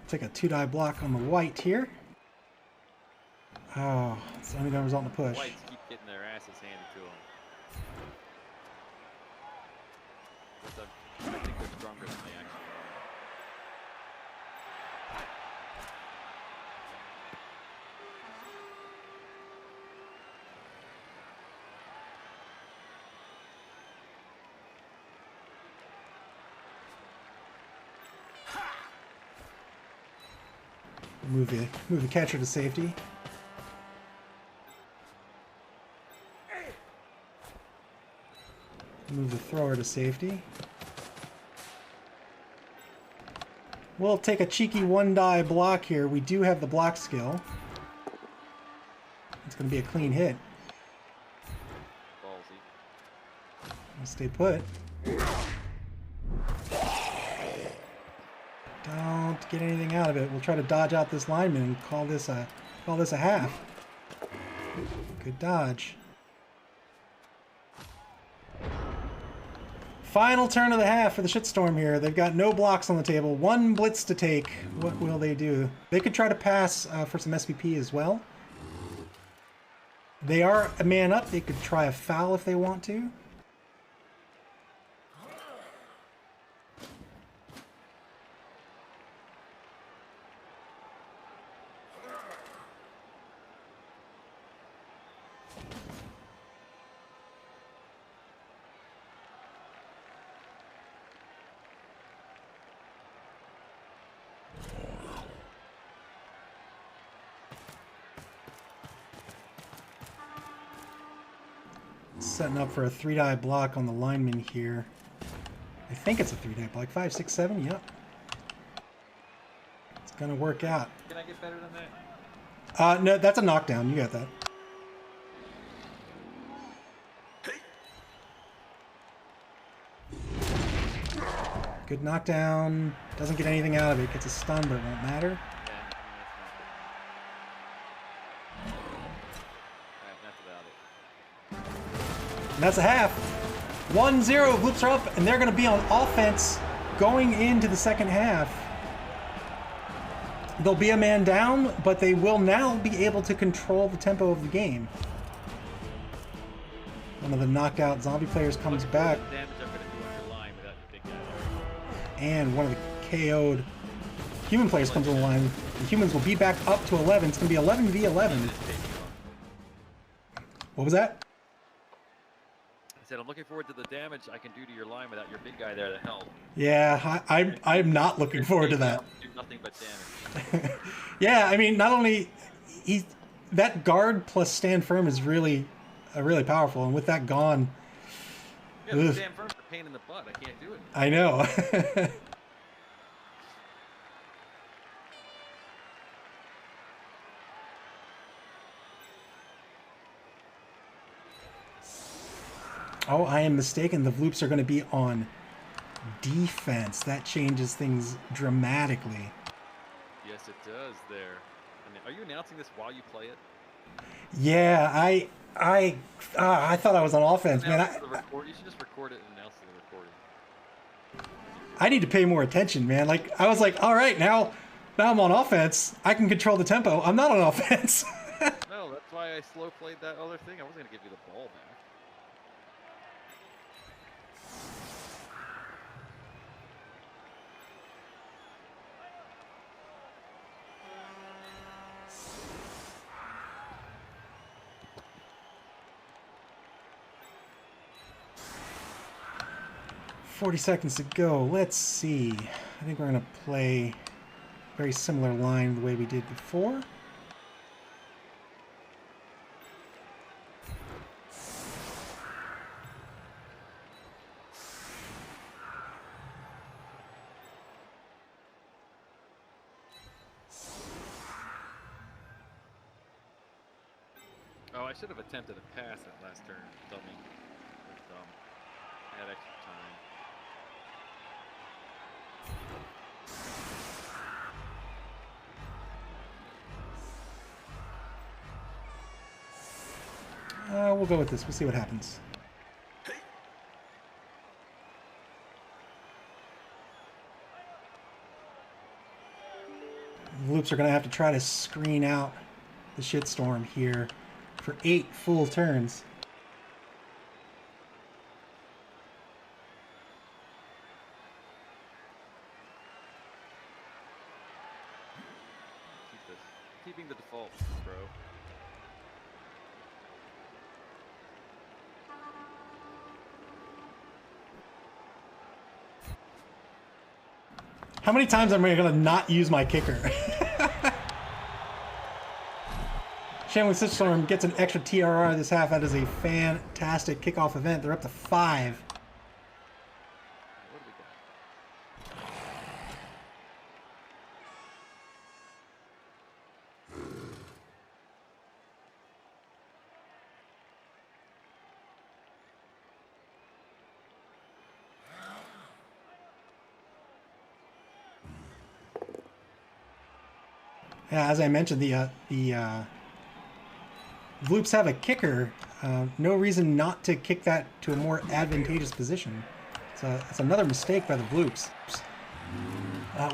Take a two-die block on the white here. Oh, it's only going to result in a push. Whites keep getting their asses handed to them. I think they're stronger than they actually Move the catcher to safety. Move the thrower to safety. We'll take a cheeky one-die block here. We do have the block skill. It's going to be a clean hit. ballsy. I'll stay put. Don't get anything out of it. We'll try to dodge out this lineman and call this a half. Good dodge. Final turn of the half for the Shitstorm here. They've got no blocks on the table. One blitz to take. What will they do? They could try to pass for some SVP as well. They are a man up. They could try a foul if they want to. Setting up for a three-die block on the lineman here. I think it's a three-die block. 5, 6, 7, yep. It's gonna work out. Can I get better than that? No, that's a knockdown. You got that. Good knockdown. Doesn't get anything out of it. Gets a stun, but it won't matter. Yeah, I mean, that's not good. Alright, that's about it. And that's a half. 1-0. Vloops are up, and they're going to be on offense going into the second half. They'll be a man down, but they will now be able to control the tempo of the game. One of the knocked out zombie players comes back. Damage I'm gonna do on your line without your big guy there. And one of the KO'd human players comes on the line. The humans will be back up to 11. It's going to be 11v11. What was that? I said I'm looking forward to the damage I can do to your line without your big guy there to help. Yeah, I'm not looking forward to that. Do nothing but damage. Yeah, I mean, not only that guard plus stand firm is really powerful, and with that gone, Yeah, the stand firm's a pain in the butt. I can't do it. I know. Oh, I am mistaken. The Vloops are going to be on defense. That changes things dramatically. Yes, it does there. Are you announcing this while you play it? Yeah, I thought I was on offense, man. You should just record it and announce the recording. I need to pay more attention, man. Like, I was like, all right, now I'm on offense. I can control the tempo. I'm not on offense. No, that's why I slow played that other thing. I wasn't going to give you the ball back. 40 seconds to go. Let's see. I think we're going to play a very similar line the way we did before. Oh, I should have attempted a pass that last turn. Dummy. That was dumb. I had extra time. We'll go with this. We'll see what happens. The Loops are going to have to try to screen out the Shitstorm here for 8 full turns. Keep this. Keeping the default, bro. How many times am I going to not use my kicker? Shambling Shitstorm gets an extra TRR this half. That is a fantastic kickoff event. They're up to 5. What do we got? Yeah, as I mentioned, the Vloops have a kicker. No reason not to kick that to a more advantageous position. It's another mistake by the Vloops.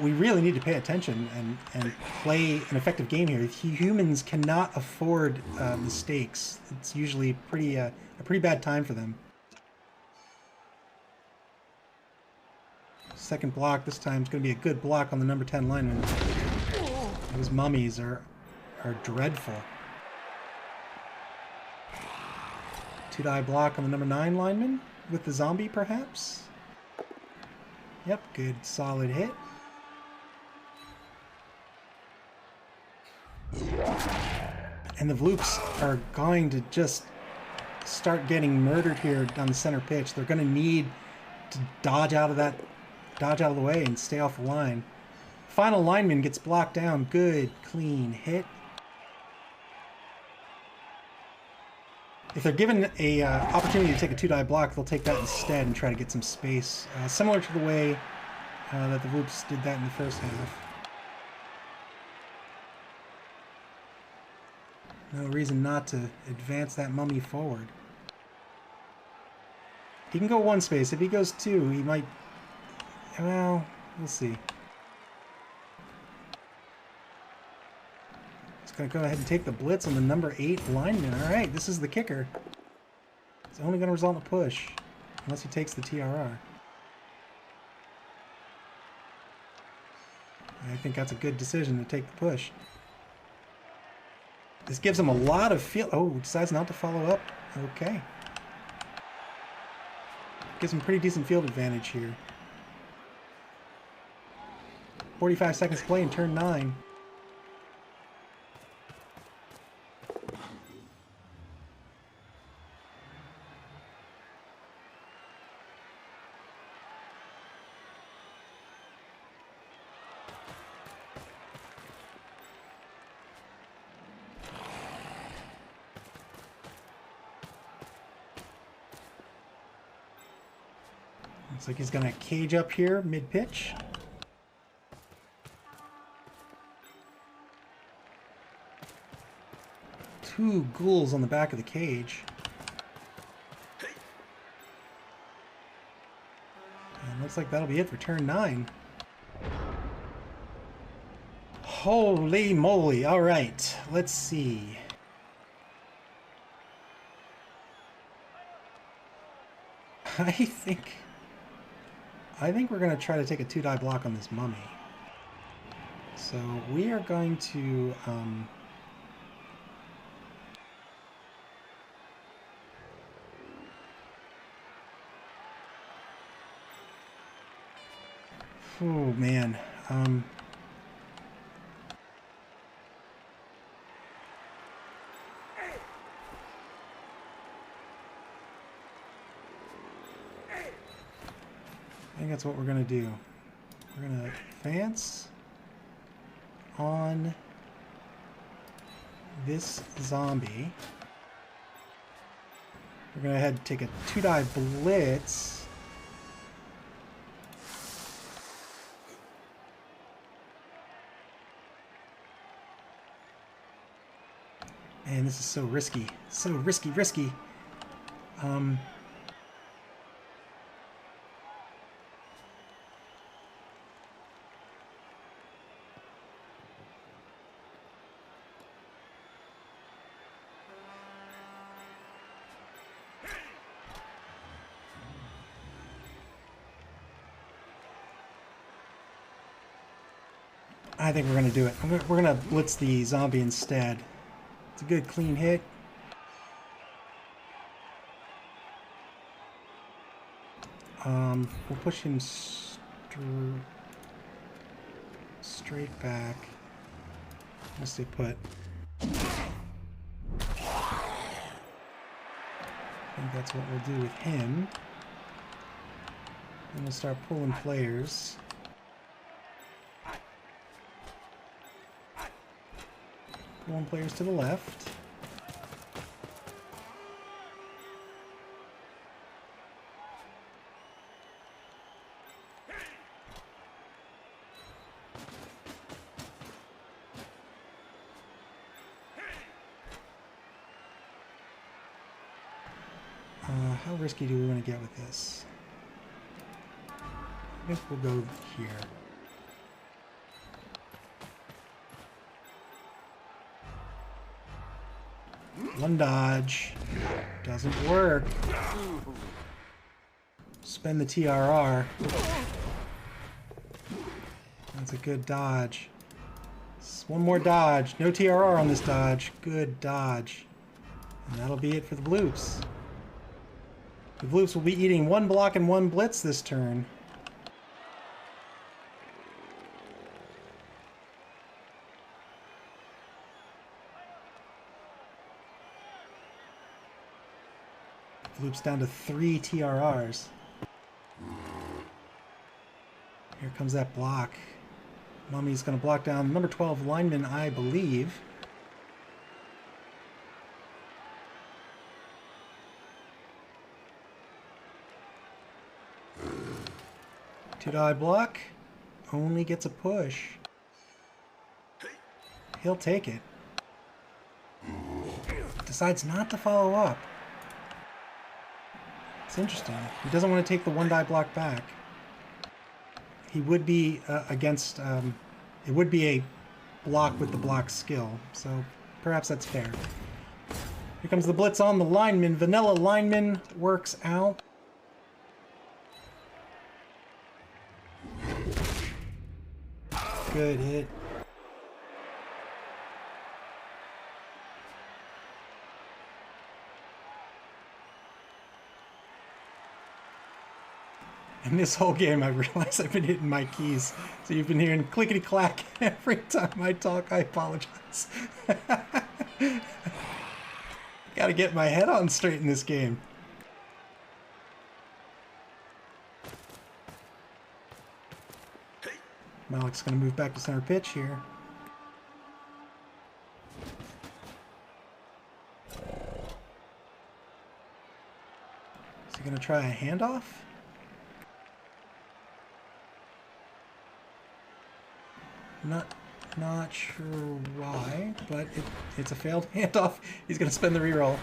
We really need to pay attention and play an effective game here. Humans cannot afford mistakes. It's usually a pretty bad time for them. Second block this time is going to be a good block on the number 10 lineman. Those mummies are dreadful. 2-die block on the number 9 lineman with the zombie, perhaps. Yep, good solid hit. And the Vloops are going to just start getting murdered here down the center pitch. They're going to need to dodge out of the way and stay off the line. Final lineman gets blocked down. Good, clean hit. If they're given a opportunity to take a 2-die block, they'll take that instead and try to get some space. Similar to the way that the Vloops did that in the first half. No reason not to advance that mummy forward. He can go one space. If he goes two, he might... Well, we'll see. He's going to go ahead and take the blitz on the number 8 lineman. Alright, this is the kicker. It's only going to result in a push. Unless he takes the TRR. I think that's a good decision to take the push. This gives him a lot of field... Oh, decides not to follow up. Okay. Gives him pretty decent field advantage here. 45 seconds to play in turn 9. Looks like he's gonna cage up here mid-pitch. Two ghouls on the back of the cage. And looks like that'll be it for turn 9. Holy moly. Alright, let's see. I think we're going to try to take a 2-die block on this mummy. So we are going to... Oh, man. I think that's what we're going to do. We're going to advance on this zombie. We're going to head and take a 2-die blitz. Man, this is so risky. So risky. I think we're going to do it. We're going to blitz the zombie instead. It's a good clean hit. We'll push him straight back. Let's stay put. I think that's what we'll do with him. Then we'll start pulling players. Pulling players to the left. How risky do we want to get with this? I think we'll go here. One dodge. Doesn't work. Spend the TRR. That's a good dodge. One more dodge. No TRR on this dodge. Good dodge. And that'll be it for the Vloops. The Vloops will be eating 1 block and 1 blitz this turn. Vloops down to 3 TRRs. Here comes that block. Mummy's going to block down number 12 lineman, I believe. Two-die block. only gets a push. He'll take it. Decides not to follow up. It's interesting. He doesn't want to take the 1-die block back. He would be against... it would be a block with the block skill, so perhaps that's fair. Here comes the blitz on the lineman. Vanilla lineman works out. Good hit. In this whole game, I realize I've been hitting my keys. So you've been hearing clickety-clack every time I talk. I apologize. Gotta get my head on straight in this game. Malik's gonna move back to center pitch here. Is he gonna try a handoff? Not sure why, but it's a failed handoff. He's gonna spend the reroll.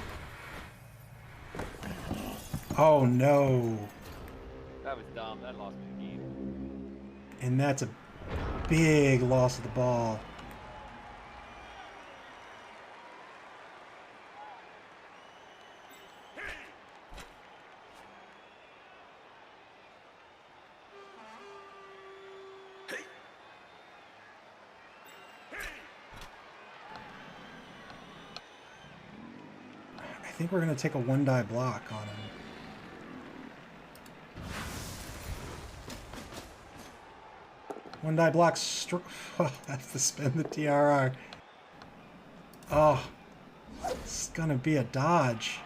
Oh no! That was dumb. That lost me the game. And that's a big loss of the ball. I think we're going to take a 1-die block on him. One-die block. Oh, that's to spend the TRR. Oh, it's going to be a dodge.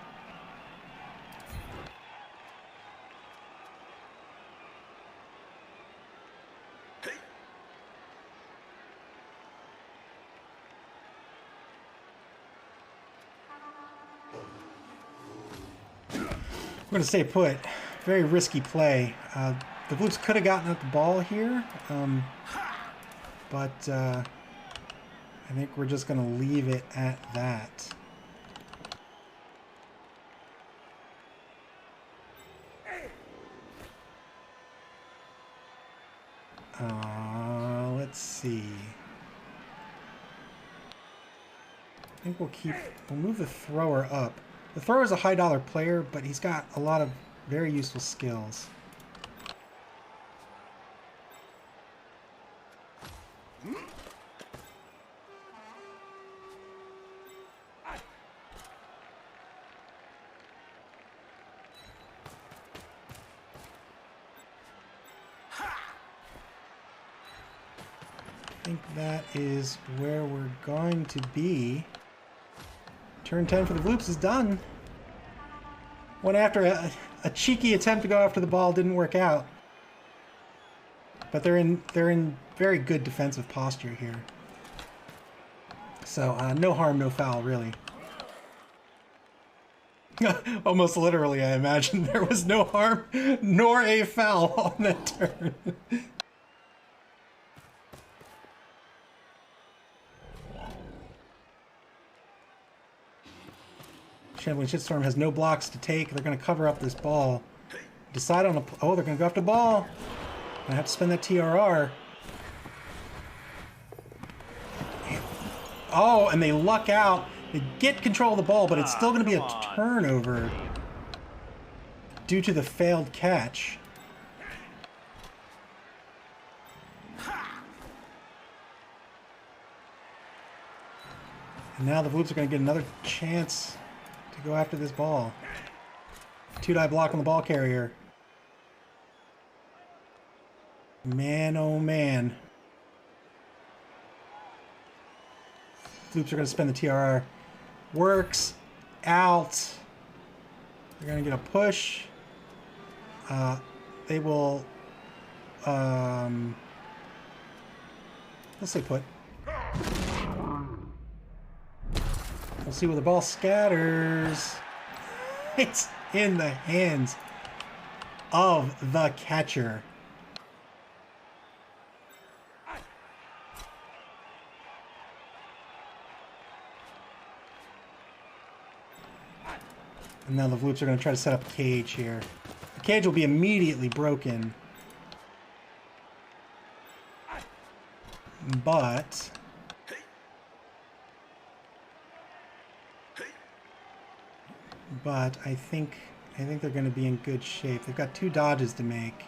We're going to stay put. Very risky play. The Blues could have gotten at the ball here, but I think we're just going to leave it at that. Let's see. I think we'll move the thrower up. The thrower is a high-dollar player, but he's got a lot of very useful skills. I think that is where we're going to be. Turn 10 for the Vloops is done. Went after a cheeky attempt to go after the ball, didn't work out. But they're in very good defensive posture here. So no harm, no foul, really. Almost literally, I imagine. There was no harm nor a foul on that turn. Shambling Shitstorm has no blocks to take. They're going to cover up this ball. Decide on a... Oh, they're going to go after the ball. I have to spend that TRR. Oh, and they luck out. They get control of the ball, but it's still going to be a turnover due to the failed catch. And now the Vloops are going to get another chance to go after this ball. 2-die block on the ball carrier. Man, oh man. Vloops are going to spend the TRR. Works out. They're going to get a push. They will... let's say put. We'll see where the ball scatters. It's in the hands of the catcher. And now the Vloops are going to try to set up a cage here. The cage will be immediately broken. But I think they're going to be in good shape. They've got 2 dodges to make.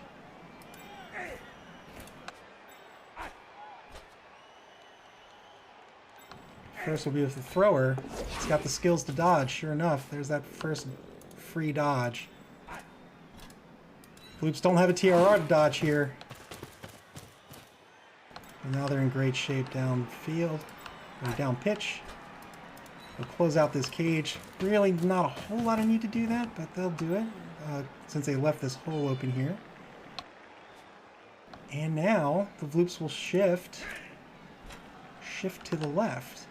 First will be with the thrower. It's got the skills to dodge. Sure enough, there's that first free dodge. Vloops don't have a TRR to dodge here. And now they're in great shape downfield, or down pitch. They'll close out this cage. Really not a whole lot of need to do that, but they'll do it since they left this hole open here. And now the Vloops will shift to the left.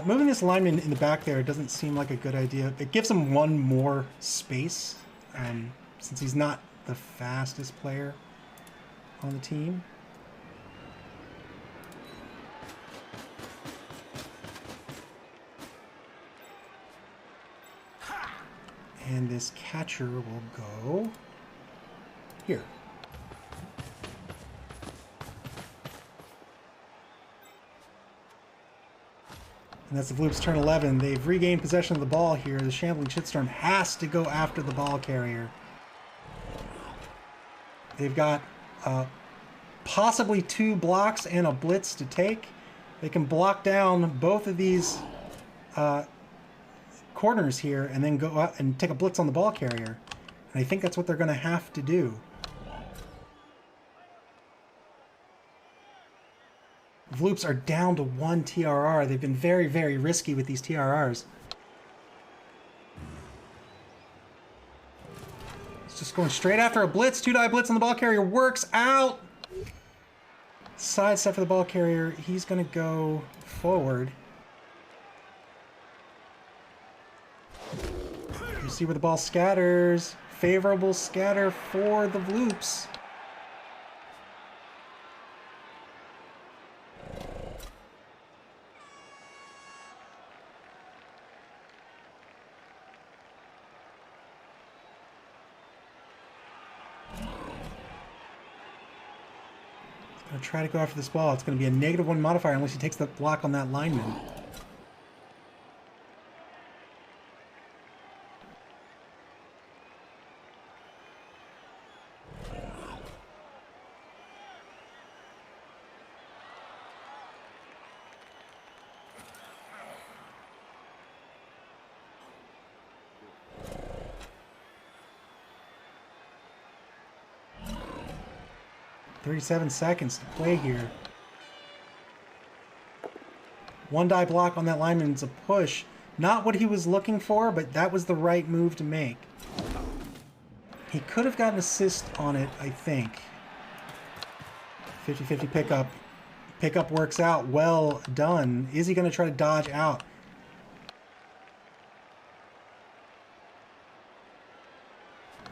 Moving this lineman in the back there doesn't seem like a good idea. It gives him 1 more space, since he's not the fastest player on the team. And this catcher will go here. And that's the Vloops turn 11. They've regained possession of the ball here. The Shambling Shitstorm has to go after the ball carrier. They've got possibly 2 blocks and a blitz to take. They can block down both of these corners here and then go out and take a blitz on the ball carrier. And I think that's what they're going to have to do. Vloops are down to 1 TRR. They've been very, very risky with these TRRs. It's just going straight after a blitz. 2-die blitz on the ball carrier works out. Side step for the ball carrier. He's going to go forward. You see where the ball scatters. Favorable scatter for the Vloops. Gonna try to go after this ball. It's going to be a -1 modifier unless he takes the block on that lineman. .37 seconds to play here. 1-die block on that lineman's a push. Not what he was looking for, but that was the right move to make. He could have gotten an assist on it, I think. 50-50 pickup. Pickup works out. Well done. Is he going to try to dodge out?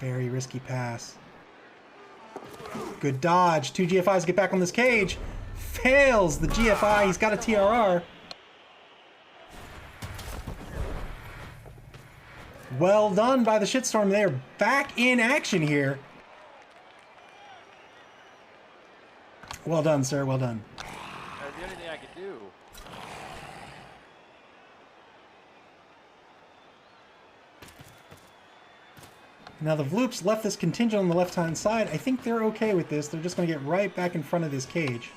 Very risky pass. Good dodge. 2 GFIs get back on this cage. Fails the GFI. He's got a TRR. Well done by the Shitstorm. They are back in action here. Well done, sir. Well done. That's the only thing I could do. Now the Vloops left this contingent on the left-hand side. I think they're okay with this. They're just going to get right back in front of this cage.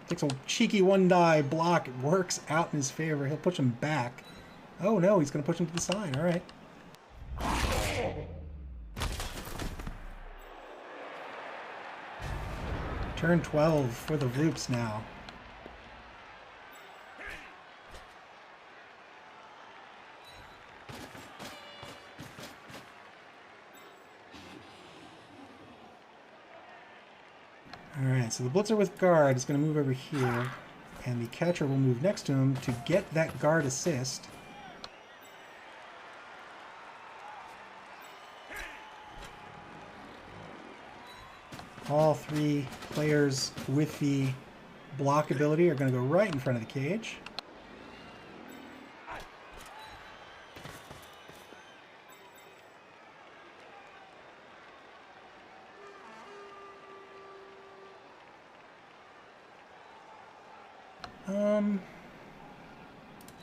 Takes a cheeky 1-die block. It works out in his favor. He'll push him back. Oh no, he's going to push him to the side. All right. Turn 12 for the Vloops now. Alright, so the blitzer with guard is going to move over here, and the catcher will move next to him to get that guard assist. All three players with the block ability are going to go right in front of the cage.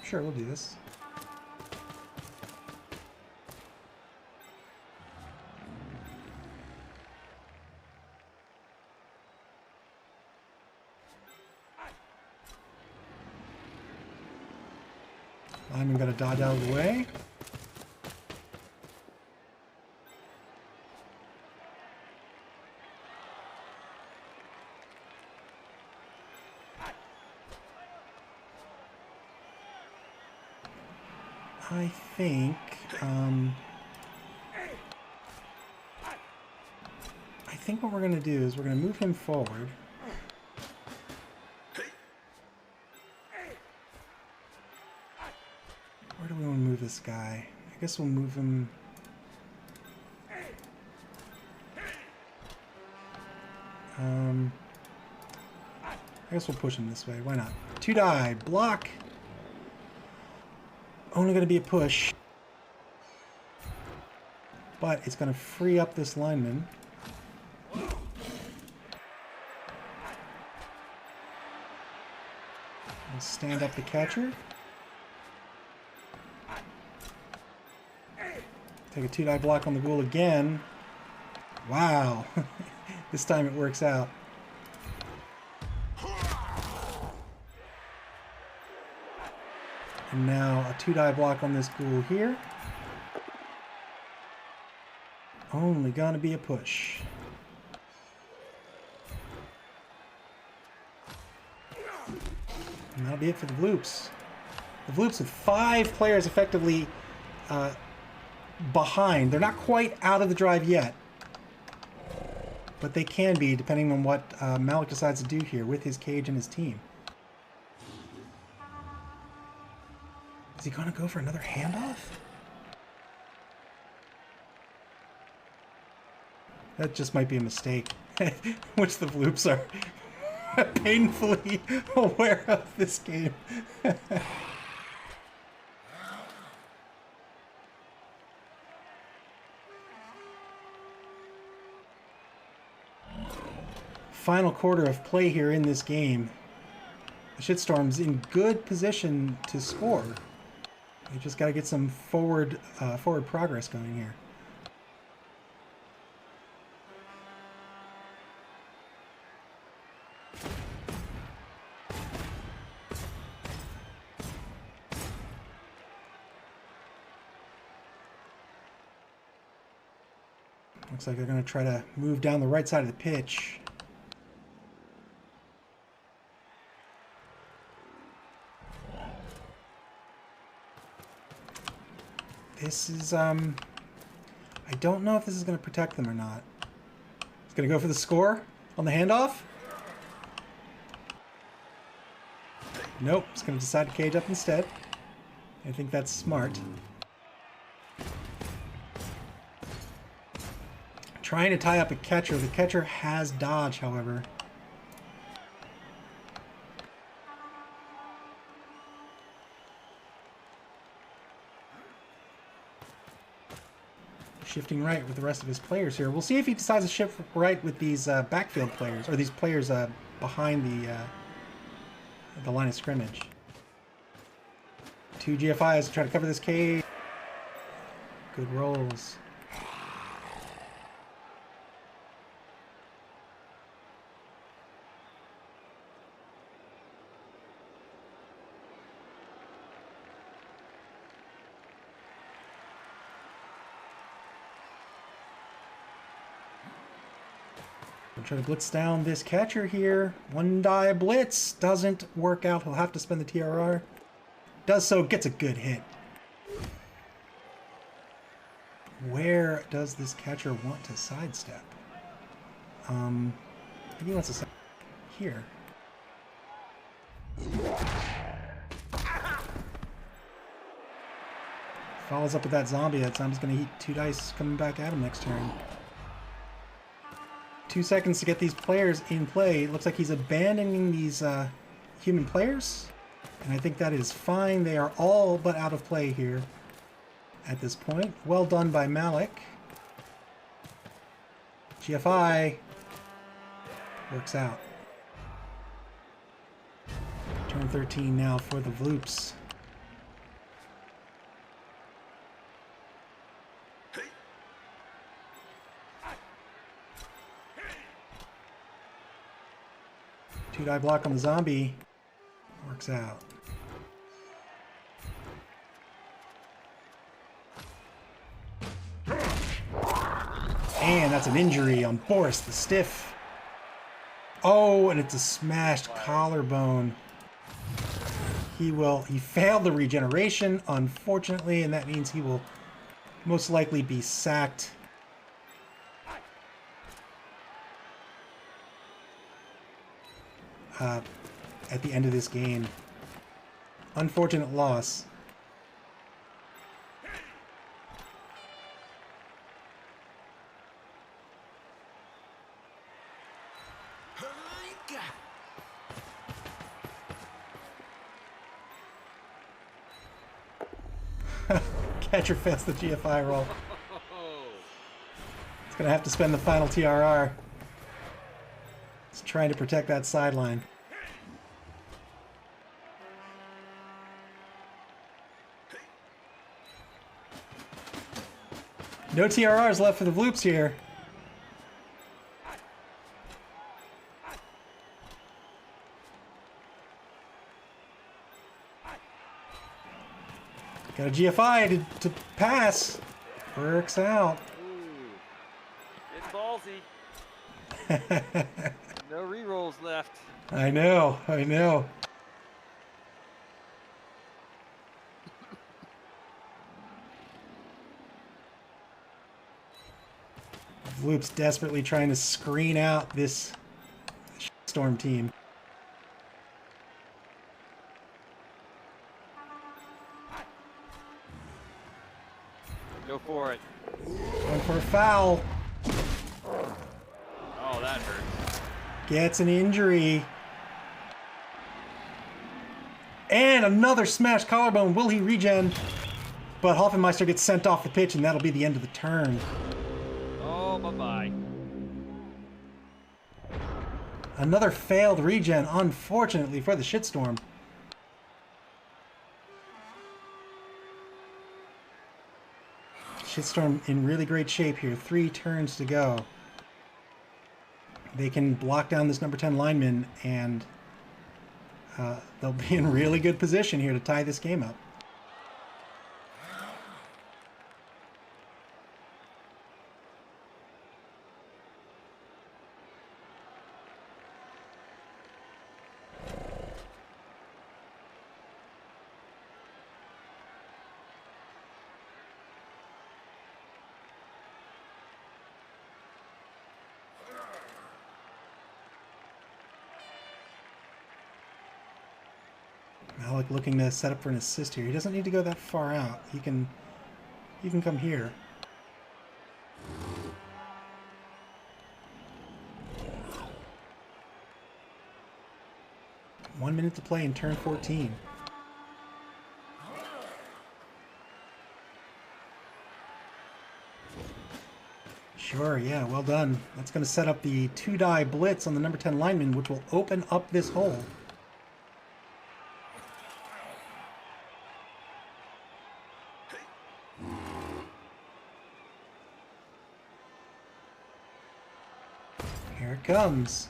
Sure, we'll do this. I'm gonna dodge out of the way. I think what we're going to do is we're going to move him forward. Where do we want to move this guy? I guess we'll move him... I guess we'll push him this way. Why not? 2-die. Block! Only going to be a push. But it's going to free up this lineman. We'll stand up the catcher. Take a 2-die block on the ghoul again. Wow. This time it works out. And now a 2-die block on this ghoul here. Only gonna be a push. And that'll be it for the Vloops. The Vloops with 5 players effectively behind. They're not quite out of the drive yet. But they can be, depending on what Malik decides to do here with his cage and his team. Is he going to go for another handoff? That just might be a mistake, which the Vloops are painfully aware of this game. Final quarter of play here in this game. The Shitstorm's in good position to score. You just got to get some forward progress going here. Looks like they're going to try to move down the right side of the pitch. This is, I don't know if this is going to protect them or not. It's going to go for the score on the handoff. Nope, it's going to decide to cage up instead. I think that's smart. Trying to tie up a catcher. The catcher has dodge, however. Shifting right with the rest of his players here. We'll see if he decides to shift right with these backfield players, or these players behind the line of scrimmage. 2 GFIs to try to cover this cage. Good rolls. Try to blitz down this catcher here. 1-die blitz doesn't work out. He'll have to spend the TRR. Does so, gets a good hit. Where does this catcher want to sidestep? Maybe he wants to. here. Follows up with that zombie. That zombie's going to eat 2 dice coming back at him next turn. 2 seconds to get these players in play. It looks like he's abandoning these human players. And I think that is fine. They are all but out of play here at this point. Well done by Malik. GFI works out. Turn 13 now for the Vloops. Two-die block on the zombie. Works out. And that's an injury on Boris the Stiff. Oh, and it's a smashed collarbone. He failed the regeneration, unfortunately, and that means he will most likely be sacked. At the end of this game. Unfortunate loss. Catcher fails the GFI roll. It's going to have to spend the final TRR. It's trying to protect that sideline. No TRRs left for the Vloops here. Got a GFI to pass. Works out. Ooh, it's ballsy. No rerolls left. I know. Vloop's desperately trying to screen out this Shitstorm team. Go for it. Going for a foul. Oh, that hurts. Gets an injury. And another smashed collarbone. Will he regen? But Hoffenmeister gets sent off the pitch, and that'll be the end of the turn. Oh, bye-bye. Another failed regen, unfortunately, for the Shitstorm. Shitstorm in really great shape here. 3 turns to go. They can block down this number 10 lineman, and they'll be in really good position here to tie this game up. Malik looking to set up for an assist here. He doesn't need to go that far out. He can come here. One minute to play in turn 14. Sure, yeah, well done. That's going to set up the 2-die blitz on the number 10 lineman, which will open up this hole. Here it comes.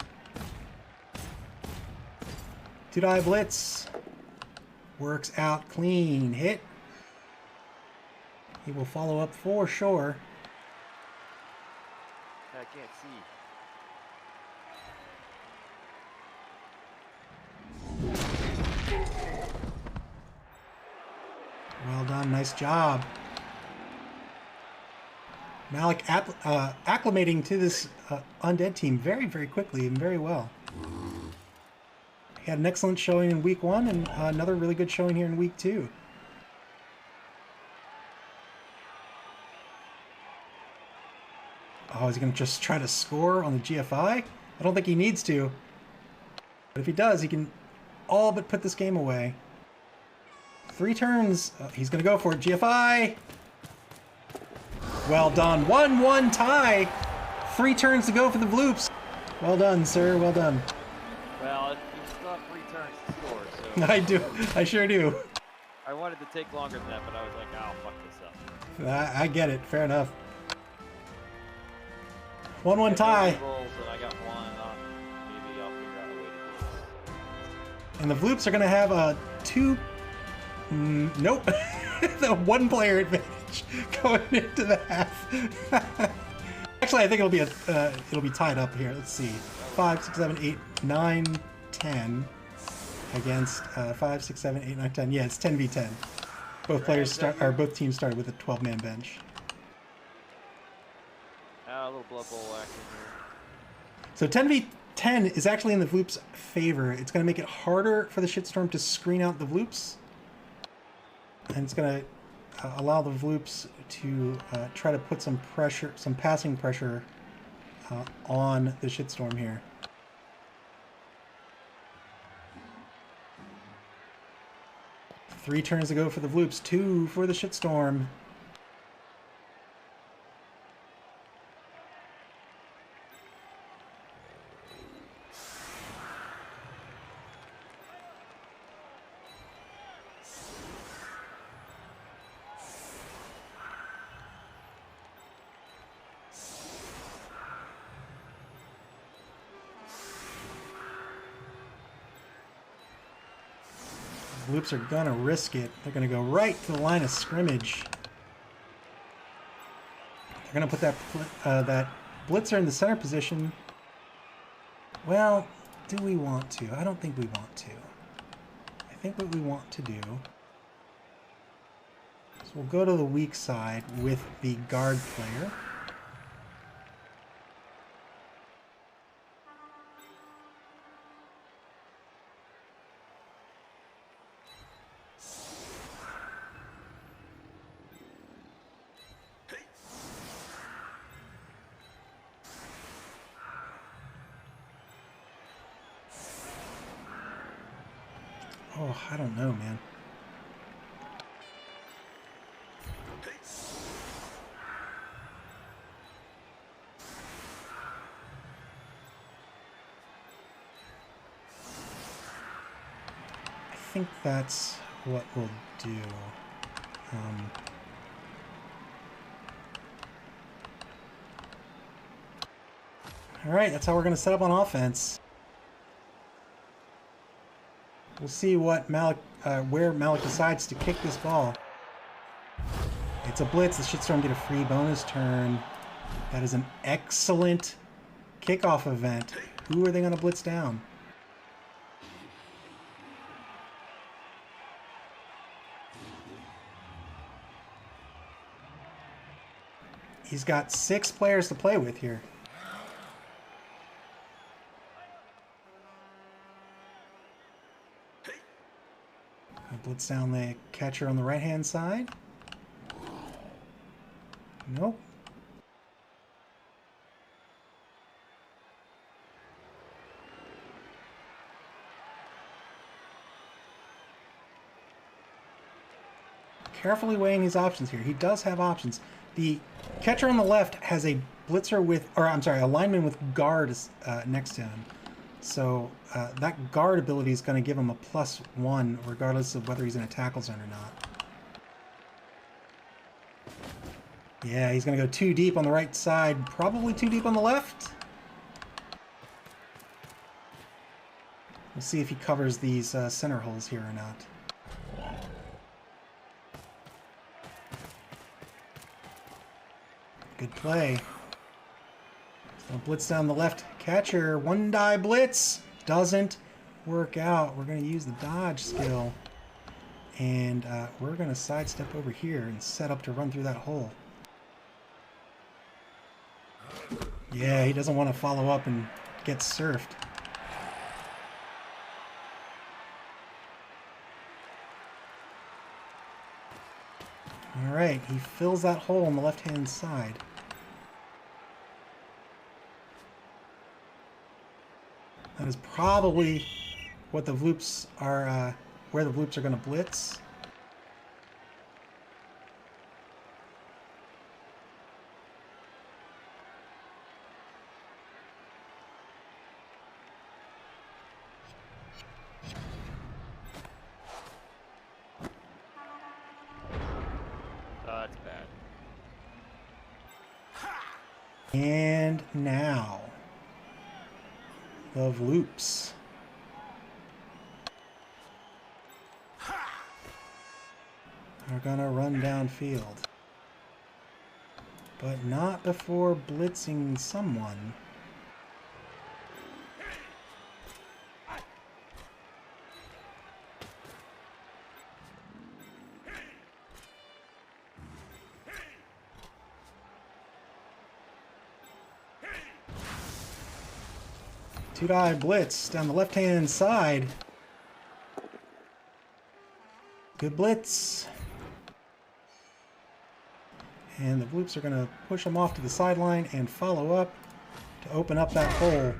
2-die blitz. Works out clean. Hit. He will follow up for sure. I can't see. Well done. Nice job. Malik acclimating to this undead team very, very quickly and very well. He had an excellent showing in week 1 and another really good showing here in week 2. Oh, is he going to just try to score on the GFI? I don't think he needs to. But if he does, he can all but put this game away. 3 turns. He's going to go for it. GFI! Well done. 1-1 tie. 3 turns to go for the Vloops. Well done, sir. Well done. Well, you still have 3 turns to score, so... I do. I sure do. I wanted to take longer than that, but I was like, oh, fuck this up. I get it. Fair enough. 1-1 tie. Rolls and I got 1 on. Maybe I'll figure out a way to do this. And the Vloops are going to have a 2... nope. The 1 player advantage going into the half. Actually, I think it'll be tied up here. Let's see. 5, 6, 7, 8, 9, 10 against 5, 6, 7, 8, 9, 10. Yeah, it's 10v10. Both teams started with a 12-man bench. A little Blood Bowl action here. So 10v10 is actually in the Vloops' favor. It's going to make it harder for the Shitstorm to screen out the Vloops. And it's going to allow the Vloops to try to put some pressure, some passing pressure on the Shitstorm here. Three turns to go for the Vloops, 2 for the Shitstorm. Vloops are gonna risk it. They're gonna go right to the line of scrimmage. They're gonna put that blitzer in the center position. Well, do we want to? I don't think we want to. I think what we want to do is we'll go to the weak side with the guard player. Oh, I don't know, man. I think that's what we'll do. All right, that's how we're going to set up on offense. We'll see what where Malik decides to kick this ball. It's a blitz. The Shitstorm get a free bonus turn. That is an excellent kickoff event. Who are they going to blitz down? He's got 6 players to play with here. Blitz down the catcher on the right-hand side. Nope. Carefully weighing his options here. He does have options. The catcher on the left has a blitzer with, or I'm sorry, a lineman with guard next to him. So that guard ability is going to give him a +1 regardless of whether he's in a tackle zone or not. Yeah, he's going to go too deep on the right side, probably too deep on the left. We'll see if he covers these center holes here or not. Good play. So blitz down the left catcher. 1-die blitz. Doesn't work out. We're going to use the dodge skill. And we're going to sidestep over here and set up to run through that hole. Yeah, he doesn't want to follow up and get surfed. Alright, he fills that hole on the left-hand side. That is probably what the Vloops are, where the Vloops are going to blitz. That's bad. And now, the Vloops. Are gonna run downfield. But not before blitzing someone. Two-die blitz down the left-hand side. Good blitz. And the Vloops are going to push them off to the sideline and follow up to open up that hole.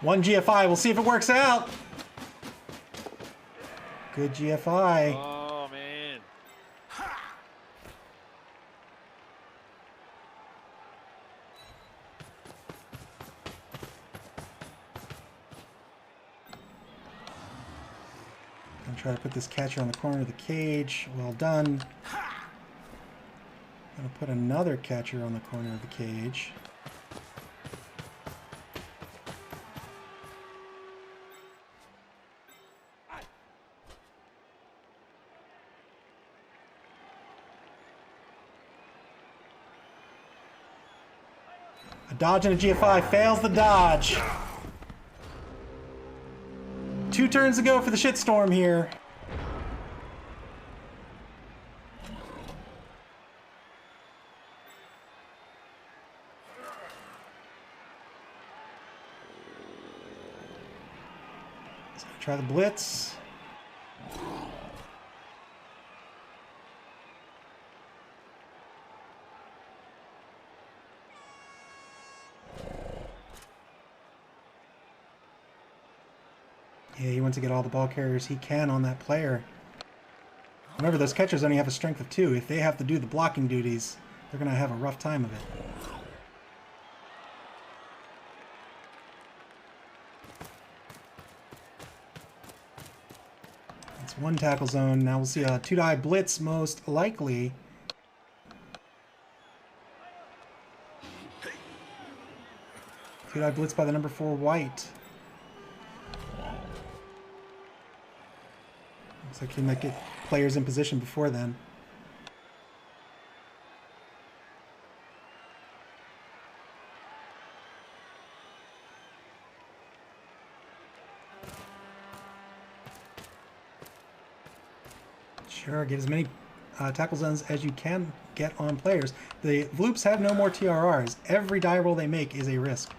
One GFI. We'll see if it works out. Good GFI. Oh, man. Gonna try to put this catcher on the corner of the cage. Well done. Gonna put another catcher on the corner of the cage. A dodge and a GFI fails the dodge. 2 turns to go for the Shitstorm here. Let's try the blitz. Yeah, he wants to get all the ball carriers he can on that player. Remember, those catchers only have a strength of 2. If they have to do the blocking duties, they're going to have a rough time of it. That's 1 tackle zone. Now we'll see a 2-die blitz most likely. Two-die blitz by the number 4 white. Looks like he might get players in position before then. Sure, get as many tackle zones as you can get on players. The Vloops have no more TRRs. Every die roll they make is a risk.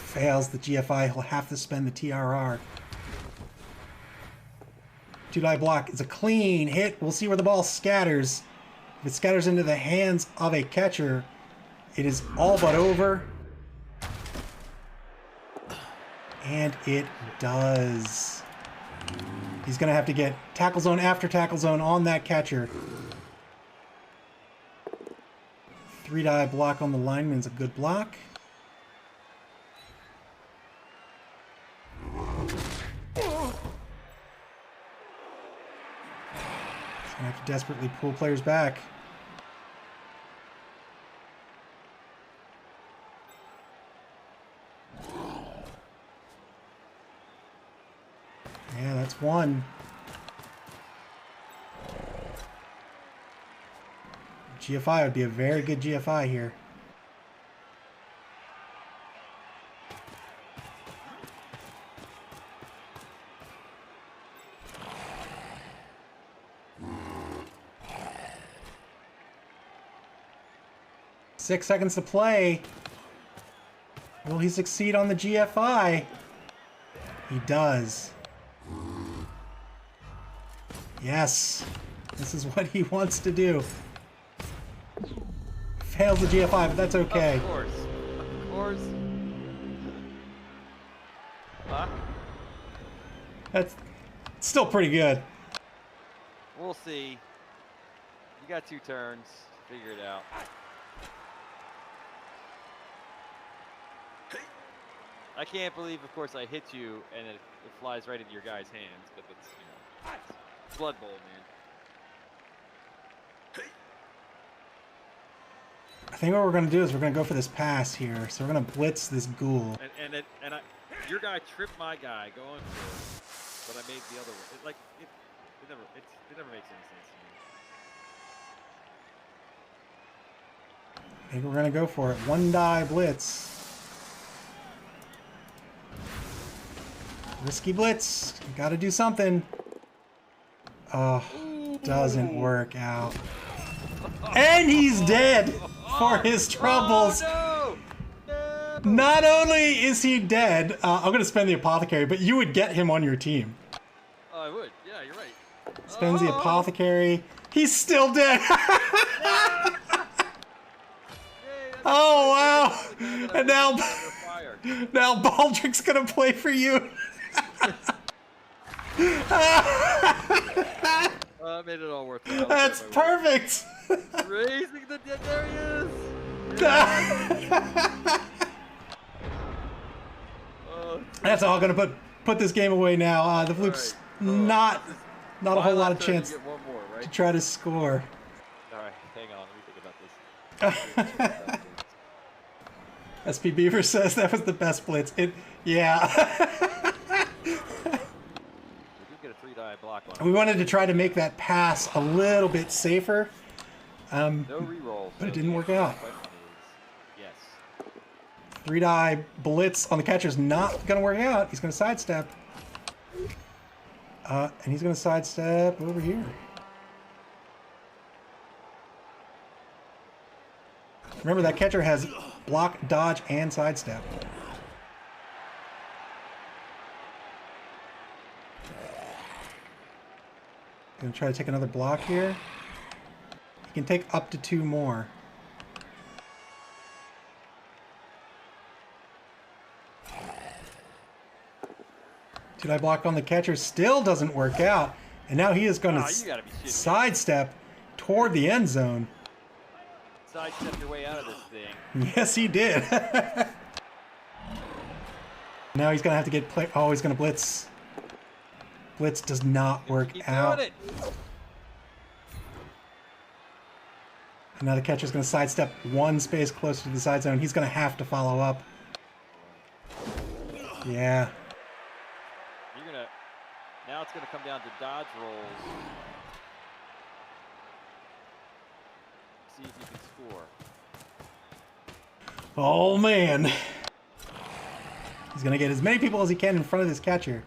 Fails the GFI, he'll have to spend the TRR. 2-die block is a clean hit. We'll see where the ball scatters. If it scatters into the hands of a catcher, it is all but over. And it does. He's going to have to get tackle zone after tackle zone on that catcher. 3-die block on the lineman's a good block. I have to desperately pull players back. Yeah, that's one. GFI would be a very good GFI here. Six seconds to play. Will he succeed on the GFI? He does. Yes. This is what he wants to do. Fails the GFI, but that's okay. Of course. Of course. Huh? That's still pretty good. We'll see. You got 2 turns. Figure it out. I can't believe, of course, I hit you and it flies right into your guy's hands, but it's, you know, it's Blood Bowl, man. I think what we're going to do is we're going to go for this pass here. So we're going to blitz this ghoul. Your guy tripped my guy going for it, but I made the other one. It never makes any sense to me. I think we're going to go for it. 1 die blitz. Risky blitz. Got to do something. Oh, doesn't work out. And he's dead for his troubles. Oh, no! No! Not only is he dead, I'm going to spend the apothecary, but you would get him on your team. Oh, I would. Yeah, you're right. Spends the apothecary. He's still dead. Oh, wow. And now Baldric's going to play for you. I made it all worth it. That's perfect. Raising the dead. There he is. That's all gonna put this game away now. The Vloop's not a whole lot of chance to try to score. All right, hang on. Let me think about this. SP Beaver says that was the best blitz. Yeah. Get a 3-die block on. We wanted to try to make that pass a little bit safer. No reroll. But it didn't work out. Yes. 3-die blitz on the catcher's not going to work out. He's going to sidestep. And he's going to sidestep over here. Remember, that catcher has block, dodge, and sidestep. Gonna try to take another block here. He can take up to 2 more. Two-die block on the catcher still doesn't work out. And now he is going to sidestep toward the end zone. Sidestep your way out of this thing. Yes, he did. Now he's going to have to get play. Oh, he's going to blitz. Blitz does not work out. And now the catcher's going to sidestep 1 space closer to the side zone. He's going to have to follow up. Yeah. Now it's going to come down to dodge rolls. See if you can score. Oh, man. He's going to get as many people as he can in front of this catcher.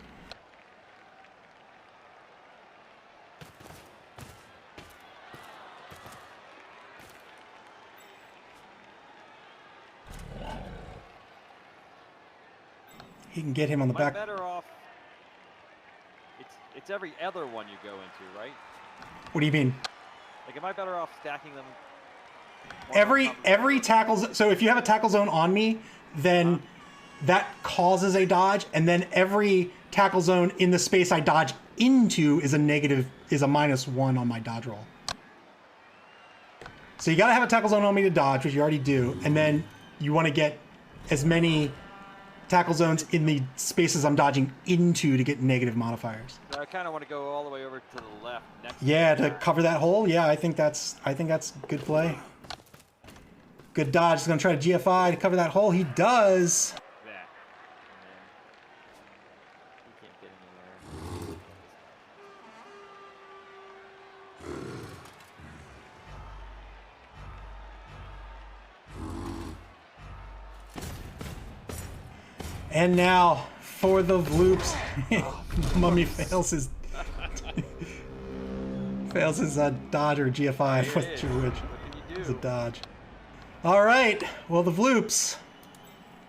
He can get him on the back. Better off. It's every other one you go into, right? What do you mean? Like, am I better off stacking them? Every tackle. So if you have a tackle zone on me, then that causes a dodge, and then every tackle zone in the space I dodge into is a -1 on my dodge roll. So you gotta have a tackle zone on me to dodge, which you already do, and then you want to get as many tackle zones in the spaces I'm dodging into to get negative modifiers. So I kind of want to go all the way over to the left. Yeah, to cover that hole. Yeah, I think that's good play. Good dodge. He's gonna try to GFI to cover that hole. He does. Yeah. He can't get anywhere. And now for the Vloops. Mummy fails his dodge or GFI with which is a dodge. All right, well the Vloops.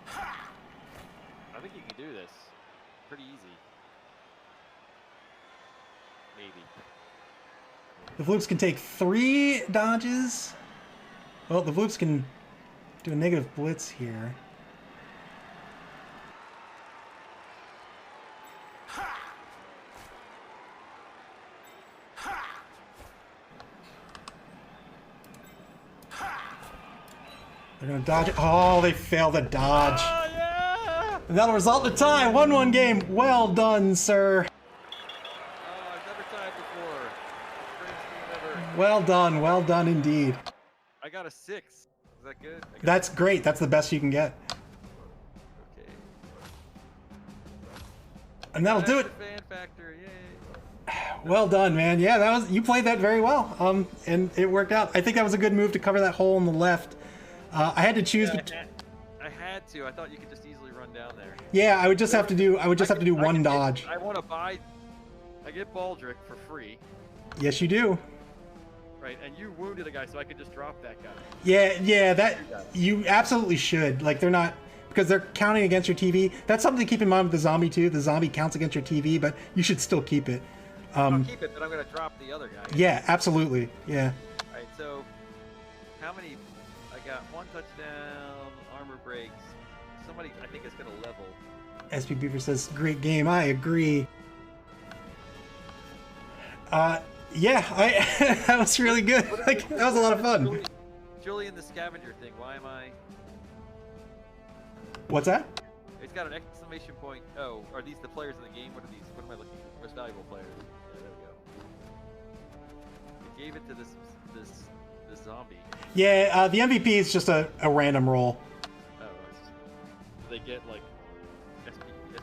I think you can do this. Pretty easy. Maybe. The Vloops can take 3 dodges. Well, the Vloops can do a negative blitz here. They're gonna dodge it. Oh, they fail the dodge. Oh, yeah! And that'll result in a tie. 1-1 game. Well done, sir. Oh, I've never tied before. Greatest game ever. Well done indeed. I got a 6. Is that good? That's great. That's the best you can get. Okay. And that'll do it. Fan factor, yay. Well done, man. Yeah, you played that very well. And it worked out. I think that was a good move to cover that hole on the left. I had to choose. Yeah, I had to. I thought you could just easily run down there. Yeah, I would just have to do. One dodge. I want to buy. I get Baldric for free. Yes, you do. Right, and you wounded a guy, so I could just drop that guy. Yeah. That you absolutely should. Like they're not because they're counting against your TV. That's something to keep in mind with the zombie too. The zombie counts against your TV, but you should still keep it. I'll keep it, but I'm going to drop the other guy. Yeah, absolutely. Yeah. All right, so how many? I got 1 touchdown, armor breaks. Somebody, I think, is going to level. SP Beaver says, great game. I agree. Yeah, that was really good. Like, that was a lot of fun. Julian the scavenger thing. Why am I? What's that? It's got an exclamation point. Oh, are these the players in the game? What are these? What am I looking at? Most valuable players. Yeah, there we go. I gave it to this zombie. Yeah, the MVP is just a random roll. Oh, they get like.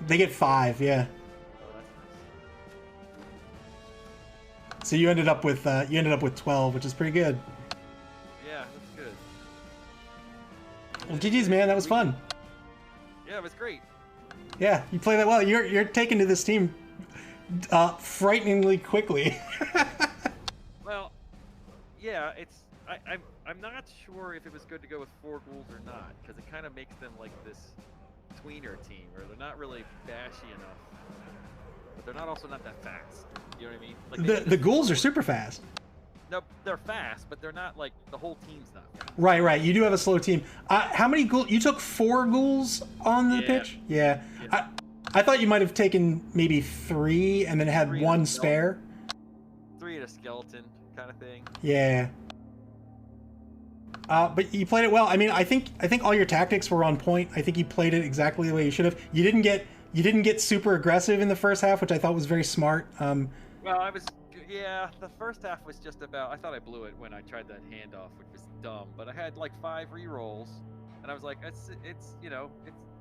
They get 5, yeah. Oh, that's nice. So you ended up with 12, which is pretty good. Yeah, that's good. Well, GG's, man, that was fun. Yeah, it was great. Yeah, you play that well. You're taken to this team frighteningly quickly. Well, yeah, I'm not sure if it was good to go with 4 ghouls or not, because it kind of makes them like this tweener team, where they're not really bashy enough, but they're also not that fast. You know what I mean? Like the ghouls are super fast. No, they're fast, but they're not like the whole team's not fast. Right. You do have a slow team. How many ghouls? You took 4 ghouls on the pitch? Yeah. I thought you might have taken maybe 3 and then had 1 spare. 3 at a skeleton kind of thing. Yeah. But you played it well. I mean, I think all your tactics were on point. I think you played it exactly the way you should have. You didn't get super aggressive in the first half, which I thought was very smart. Well, yeah, the first half was just about. I thought I blew it when I tried that handoff, which was dumb. But I had like 5 rerolls, and I was like,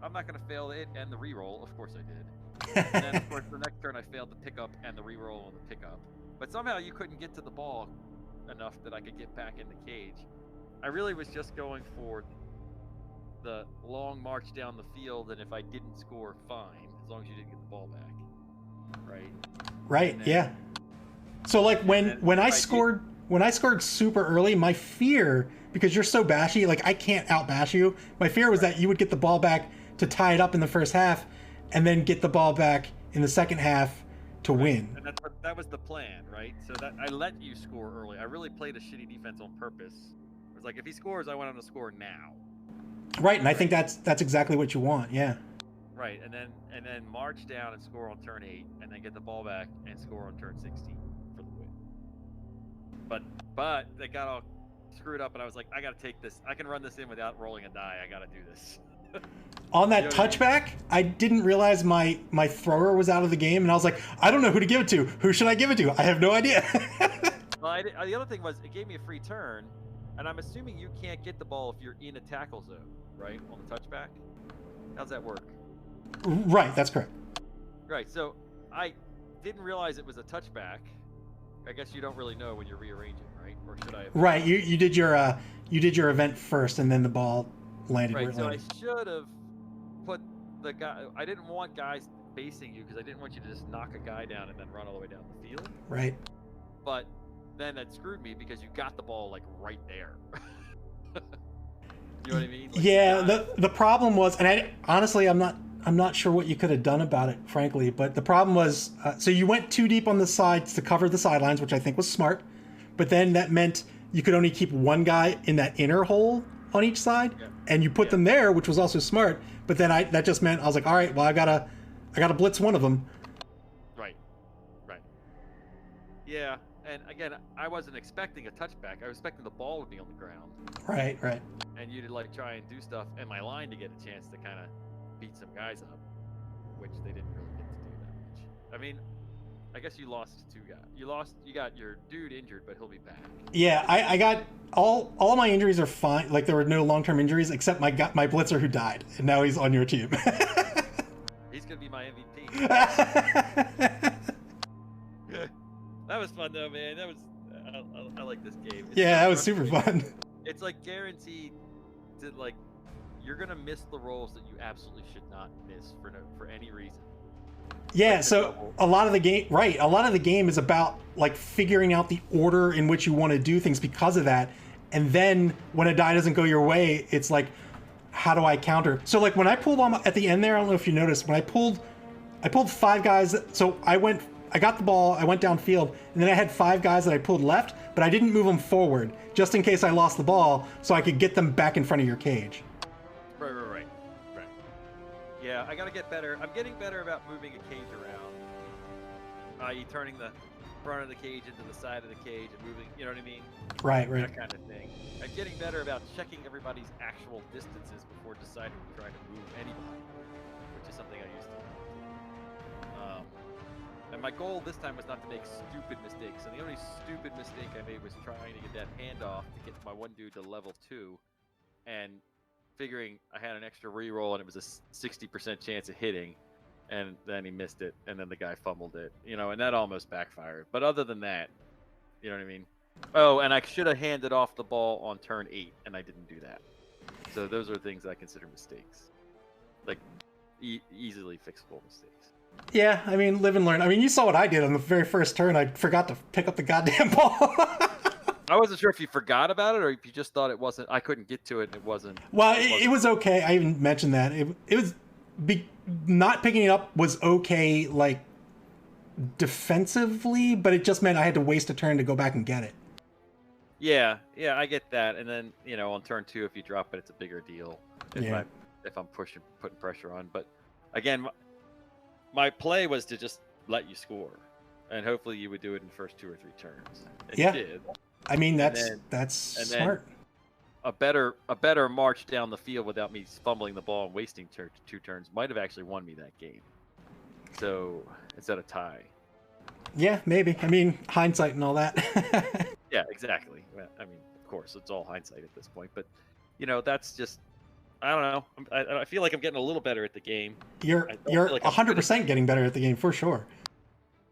I'm not gonna fail it and the reroll. Of course I did. And then of course the next turn I failed the pickup and the reroll on the pickup. But somehow you couldn't get to the ball enough that I could get back in the cage. I really was just going for the long march down the field, and if I didn't score, fine, as long as you didn't get the ball back. Right. Right. Yeah. So like when I scored super early, my fear, because you're so bashy, like I can't out-bash you. My fear was that you would get the ball back to tie it up in the first half, and then get the ball back in the second half to win. And that was the plan, right? So that I let you score early. I really played a shitty defense on purpose. It was like, if he scores, I want him to score now. Right, and I think that's exactly what you want. Yeah. Right, and then march down and score on turn 8, and then get the ball back and score on turn 16 for the win. But they got all screwed up, and I was like, I got to take this. I can run this in without rolling a die. I got to do this. On that touchback, I didn't realize my thrower was out of the game, and I was like, I don't know who to give it to. Who should I give it to? I have no idea. Well, the other thing was, it gave me a free turn, and I'm assuming you can't get the ball if you're in a tackle zone, right, on the touchback? How's that work? Right, that's correct. Right, so I didn't realize it was a touchback. I guess you don't really know when you're rearranging, right? Or should I have... Right, you did your event first, and then the ball landed where it landed. So I should have put the guy. I didn't want guys facing you because I didn't want you to just knock a guy down and then run all the way down the field. Right. But then that screwed me because you got the ball like right there. You know what I mean? Like, yeah. The problem was, and honestly, I'm not sure what you could have done about it, frankly. But the problem was, so you went too deep on the sides to cover the sidelines, which I think was smart. But then that meant you could only keep one guy in that inner hole on each side, and you put them there, which was also smart. But then that just meant I was like, all right, well, I gotta blitz one of them. Right. Yeah, and again, I wasn't expecting a touchback. I was expecting the ball would be on the ground. Right. And you'd like try and do stuff in my line to get a chance to kind of beat some guys up, which they didn't really get to do that much. I mean, I guess you lost 2 guys. You got your dude injured, but he'll be back. Yeah, I got all of my injuries are fine. Like there were no long-term injuries except my blitzer who died, and now he's on your team. He's gonna be my MVP. That was fun though, man. That was I like this game. That was super fun. It's like guaranteed to like you're gonna miss the rolls that you absolutely should not miss for any reason. Yeah, like so a lot of the game is about like figuring out the order in which you want to do things because of that. And then when a die doesn't go your way, it's like, how do I counter? So like when I pulled on at the end there, I don't know if you noticed, when I pulled 5 guys. So I got the ball, I went downfield, and then I had 5 guys that I pulled left, but I didn't move them forward just in case I lost the ball, so I could get them back in front of your cage. Right. Yeah, I gotta get better. I'm getting better about moving a cage around, i.e. turning the front of the cage into the side of the cage and moving, you know what I mean? Right. That kind of thing. I'm getting better about checking everybody's actual distances before deciding to try to move anybody, which is something I used to do. And my goal this time was not to make stupid mistakes. And the only stupid mistake I made was trying to get that handoff to get my one dude to level 2, and figuring I had an extra reroll and it was a 60% chance of hitting, and then he missed it, and then the guy fumbled it, and that almost backfired. But other than that, you know what I mean? Oh, and I should have handed off the ball on turn 8, and I didn't do that. So those are things I consider mistakes, like easily fixable mistakes. Yeah, I mean, live and learn. I mean, you saw what I did on the very first turn. I forgot to pick up the goddamn ball. I wasn't sure if you forgot about it or if you just thought it wasn't. I couldn't get to it and it wasn't. Well, it was okay. I even mentioned that. It was not picking it up was okay, like defensively, but it just meant I had to waste a turn to go back and get it. Yeah, I get that. And then on turn 2, if you drop it, it's a bigger deal. If I'm putting pressure on. But again, my play was to just let you score, and hopefully you would do it in the first 2 or 3 turns. And you did. I mean, that's smart. A better march down the field without me fumbling the ball and wasting 2 turns might have actually won me that game. So instead of tie. Yeah, maybe. I mean, hindsight and all that. Yeah, exactly. I mean, of course, it's all hindsight at this point. But that's just. I don't know. I feel like I'm getting a little better at the game. You're 100% getting better at the game for sure.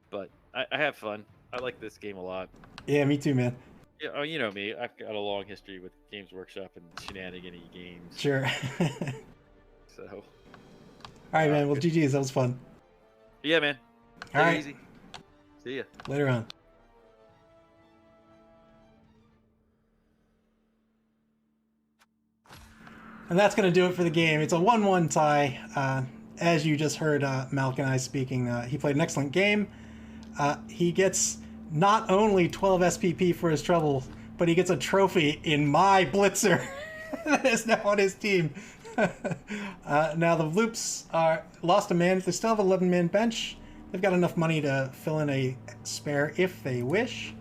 But I have fun. I like this game a lot. Yeah, me too, man. Yeah, oh, you know me. I've got a long history with Games Workshop and shenanigan-y games. Sure. So. All right, man. Well, GG's. That was fun. Yeah, man. All right. Easy. See ya. Later on. And that's going to do it for the game. It's a 1-1 tie. As you just heard Malk and I speaking, he played an excellent game. He gets not only 12 SPP for his trouble, but he gets a trophy in my blitzer that is now on his team. Now the Vloops lost a man. They still have an 11-man bench. They've got enough money to fill in a spare if they wish.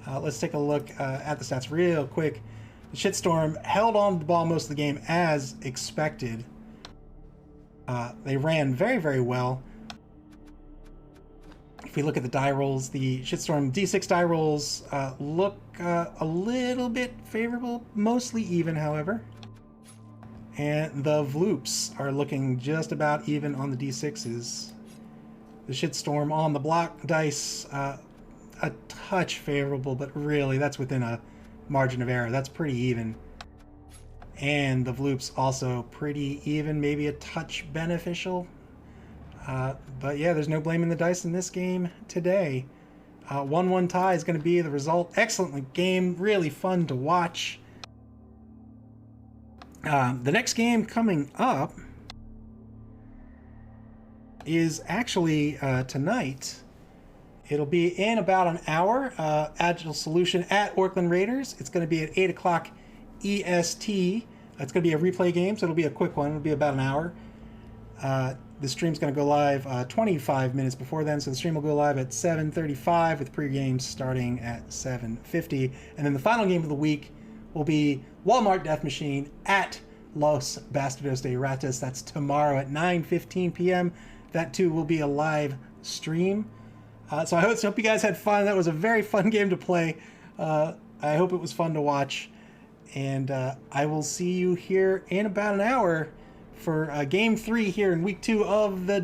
Let's take a look at the stats real quick. The Shitstorm held on to the ball most of the game as expected. They ran very, very well. If we look at the die rolls, the Shitstorm D6 die rolls look a little bit favorable, mostly even, however. And the Vloops are looking just about even on the D6s. The Shitstorm on the block dice, a touch favorable, but really that's within a margin of error. That's pretty even. And the Vloops also pretty even, maybe a touch beneficial. But yeah, there's no blaming the dice in this game today. 1-1 tie is going to be the result. Excellent game, really fun to watch. The next game coming up is actually tonight. It'll be in about an hour. Agile Solution at Orkland Raiders. It's going to be at 8 o'clock EST. It's going to be a replay game, so it'll be a quick one. It'll be about an hour. The stream's going to go live 25 minutes before then, so the stream will go live at 7:35 with pre-games starting at 7:50. And then the final game of the week will be Walmart Death Machine at Los Bastardos de Ratas. That's tomorrow at 9:15 p.m. That too will be a live stream. So I hope you guys had fun. That was a very fun game to play. I hope it was fun to watch. And I will see you here in about an hour for Game 3 here in Week 2 of the